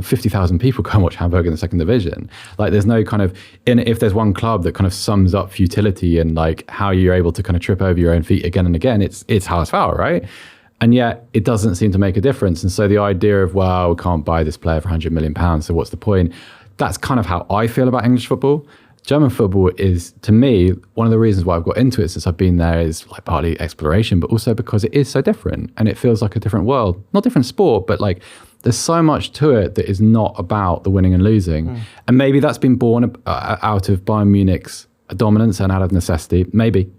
50,000 people go and watch Hamburg in the second division. Like, there's no kind of, if there's one club that kind of sums up futility and like how you're able to kind of trip over your own feet again and again, it's HSV, right? And yet it doesn't seem to make a difference. And so the idea of, well, we can't buy this player for £100 million, so what's the point? That's kind of how I feel about English football. German football is, to me, one of the reasons why I've got into it since I've been there is like partly exploration, but also because it is so different and it feels like a different world. Not different sport, but like there's so much to it that is not about the winning and losing. And maybe that's been born out of Bayern Munich's dominance and out of necessity. Maybe.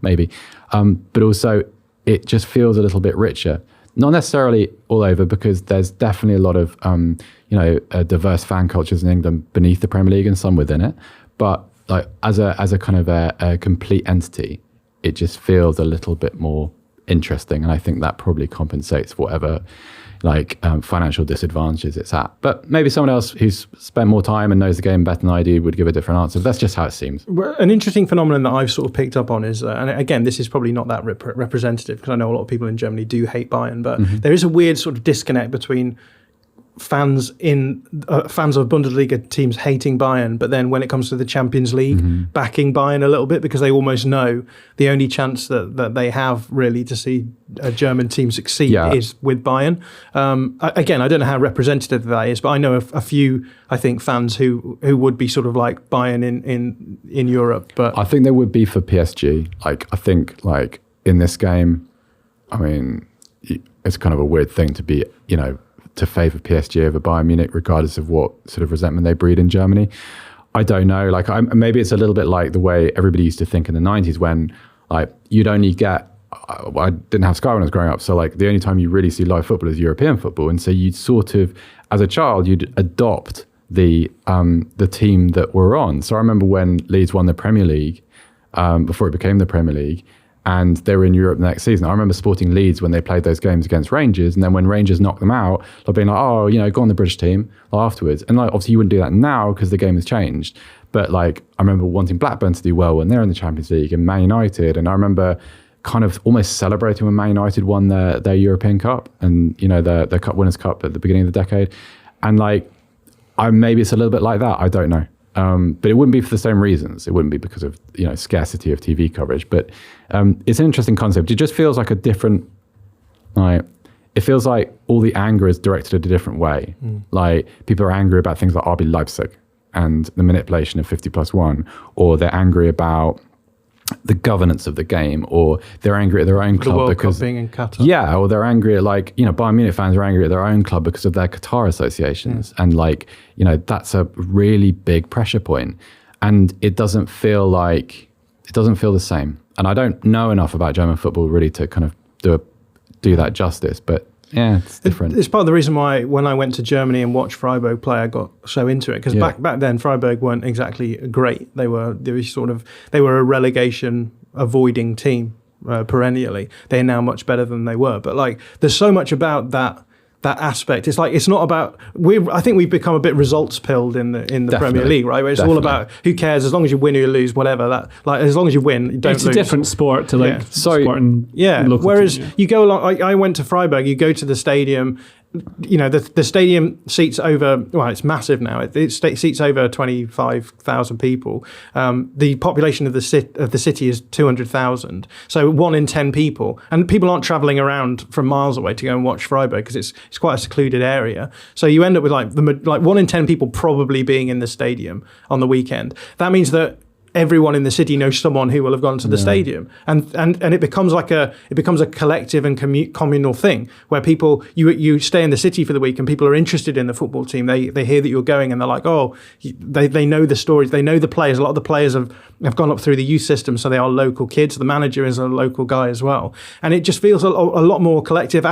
But also it just feels a little bit richer. Not necessarily all over, because there's definitely a lot of, diverse fan cultures in England beneath the Premier League and some within it. But like as a kind of a complete entity, it just feels a little bit more interesting, and I think that probably compensates for whatever financial disadvantages it's at. But maybe someone else who's spent more time and knows the game better than I do would give a different answer. That's just how it seems. An interesting phenomenon that I've sort of picked up on is, and again, this is probably not that representative, because I know a lot of people in Germany do hate Bayern, but there is a weird sort of disconnect between fans of Bundesliga teams hating Bayern, but then when it comes to the Champions League, backing Bayern a little bit, because they almost know the only chance that they have really to see a German team succeed is with Bayern. Again, I don't know how representative that is, but I know a few, I think, fans who would be sort of like Bayern in Europe. But I think there would be for PSG. Like, I think like in this game, I mean, it's kind of a weird thing to be, to favour PSG over Bayern Munich, regardless of what sort of resentment they breed in Germany. I don't know. Like, maybe it's a little bit like the way everybody used to think in the 90s when, like, you'd only get... I didn't have Sky when I was growing up, so, like, the only time you really see live football is European football. And so you'd sort of, as a child, you'd adopt the team that we're on. So I remember when Leeds won the Premier League, before it became the Premier League, and they were in Europe the next season. I remember supporting Leeds when they played those games against Rangers, and then when Rangers knocked them out, they'd being like, go on the British team afterwards. And like, obviously you wouldn't do that now because the game has changed. But like, I remember wanting Blackburn to do well when they're in the Champions League, and Man United. And I remember kind of almost celebrating when Man United won their European Cup and, their Cup Winners' Cup at the beginning of the decade. And like, maybe it's a little bit like that. I don't know. But it wouldn't be for the same reasons. It wouldn't be because of scarcity of TV coverage. But it's an interesting concept. It just feels like a different, like, it feels like all the anger is directed a different way. Like people are angry about things like RB Leipzig and the manipulation of 50+1, or they're angry about the governance of the game, or they're angry at their own club because Cup being in Qatar. Yeah, or they're angry at, like, you know, Bayern Munich fans are angry at their own club because of their Qatar associations. And, like, you know, that's a really big pressure point. And it doesn't feel the same. And I don't know enough about German football really to kind of do that justice. But yeah, it's different. It's part of the reason why when I went to Germany and watched Freiburg play, I got so into it, because back then Freiburg weren't exactly great. They were a relegation avoiding team perennially. They're now much better than they were. But like, there's so much about that aspect. It's like, it's not about, I think we've become a bit results pilled in the Premier League, right? Where it's all about who cares, as long as you win or you lose, whatever. That, like, as long as you win, you don't lose. It's a different sport to like sport and local whereas team, you go along, I went to Freiburg, you go to the stadium, you know, the stadium seats over, well, it's massive now. It seats over 25,000 people. The population of the city is 200,000. So 1 in 10 people, and people aren't travelling around from miles away to go and watch Freiburg because it's quite a secluded area. So you end up with like 1 in 10 people probably being in the stadium on the weekend. That means that everyone in the city knows someone who will have gone to the stadium, and it becomes a collective and communal thing where people, you stay in the city for the week and people are interested in the football team. They hear that you're going and they're like, oh, they know the stories, they know the players. A lot of the players have gone up through the youth system, so they are local kids. The manager is a local guy as well, and it just feels a lot more collective.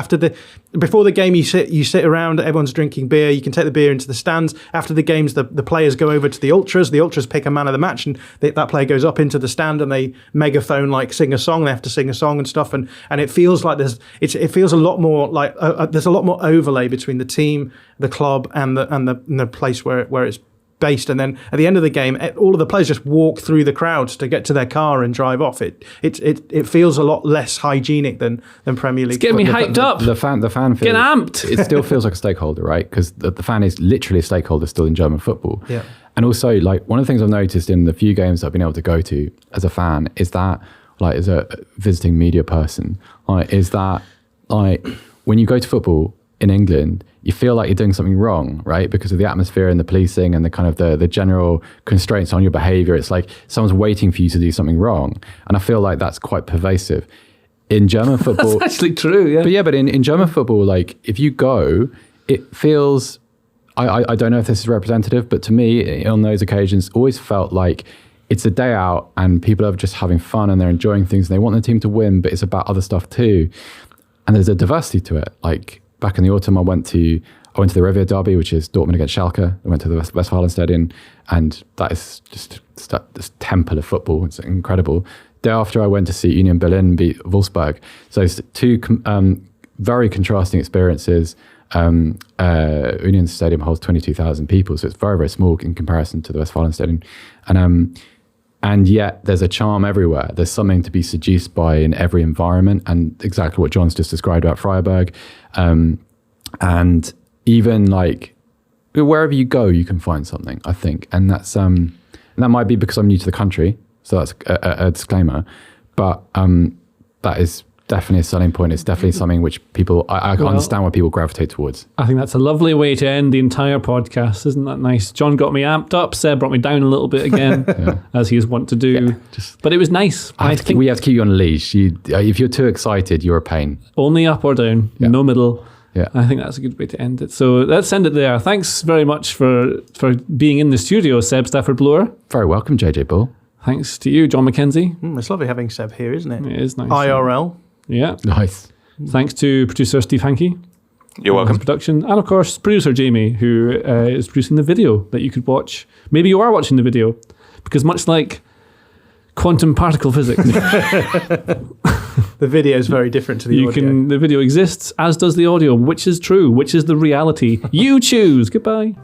Before the game, you sit around, everyone's drinking beer. You can take the beer into the stands. After the games, the players go over to the ultras. The ultras pick a man of the match, and that player goes up into the stand and they megaphone, like, sing a song. They have to sing a song and stuff, and it feels like it feels a lot more like there's a lot more overlay between the team, the club, and the place where it's based. And then at the end of the game, all of the players just walk through the crowds to get to their car and drive off. It feels a lot less hygienic than Premier League. It's getting me hyped up. The fan feels, get amped. It still feels like a stakeholder, right? Because the fan is literally a stakeholder still in German football. Yeah. And also, like, one of the things I've noticed in the few games I've been able to go to as a fan is that, like, as a visiting media person, is that, like, when you go to football in England, you feel like you're doing something wrong, right? Because of the atmosphere and the policing and the kind of the general constraints on your behavior. It's like someone's waiting for you to do something wrong. And I feel like that's quite pervasive. In German football... That's actually true, yeah. But in German football, like, if you go, it feels... I don't know if this is representative, but to me, on those occasions, always felt like it's a day out and people are just having fun and they're enjoying things and they want the team to win, but it's about other stuff too. And there's a diversity to it. Like, back in the autumn, I went to the Revier Derby, which is Dortmund against Schalke. I went to the Westfalenstadion, and that is just this temple of football. It's incredible. Day after, I went to see Union Berlin beat Wolfsburg. So it's two very contrasting experiences. Union Stadium holds 22,000 people, so it's very, very small in comparison to the Westfalenstadion. And yet there's a charm everywhere. There's something to be seduced by in every environment, and exactly what John's just described about Freiburg. And even, like, wherever you go, you can find something, I think. And that's and that might be because I'm new to the country, so that's a disclaimer. But that is definitely a selling point. It's definitely something which people, I can understand why people gravitate towards. I think that's a lovely way to end the entire podcast. Isn't that nice? John got me amped up. Seb brought me down a little bit again, as he is wont to do. Yeah, but it was nice. We have to keep you on a leash. If you're too excited, you're a pain. Only up or down, no middle. Yeah, I think that's a good way to end it. So let's end it there. Thanks very much for being in the studio, Seb Stafford-Bloor. Very welcome, JJ Bull. Thanks to you, John Mackenzie. It's lovely having Seb here, isn't it? It is nice. IRL. Yeah. Nice. Thanks to producer Steve Hankey. You're welcome. Production. And of course, producer Jamie, who is producing the video that you could watch. Maybe you are watching the video, because much like quantum particle physics, the video is very different to the audio. The video exists, as does the audio. Which is true? Which is the reality? You choose. Goodbye.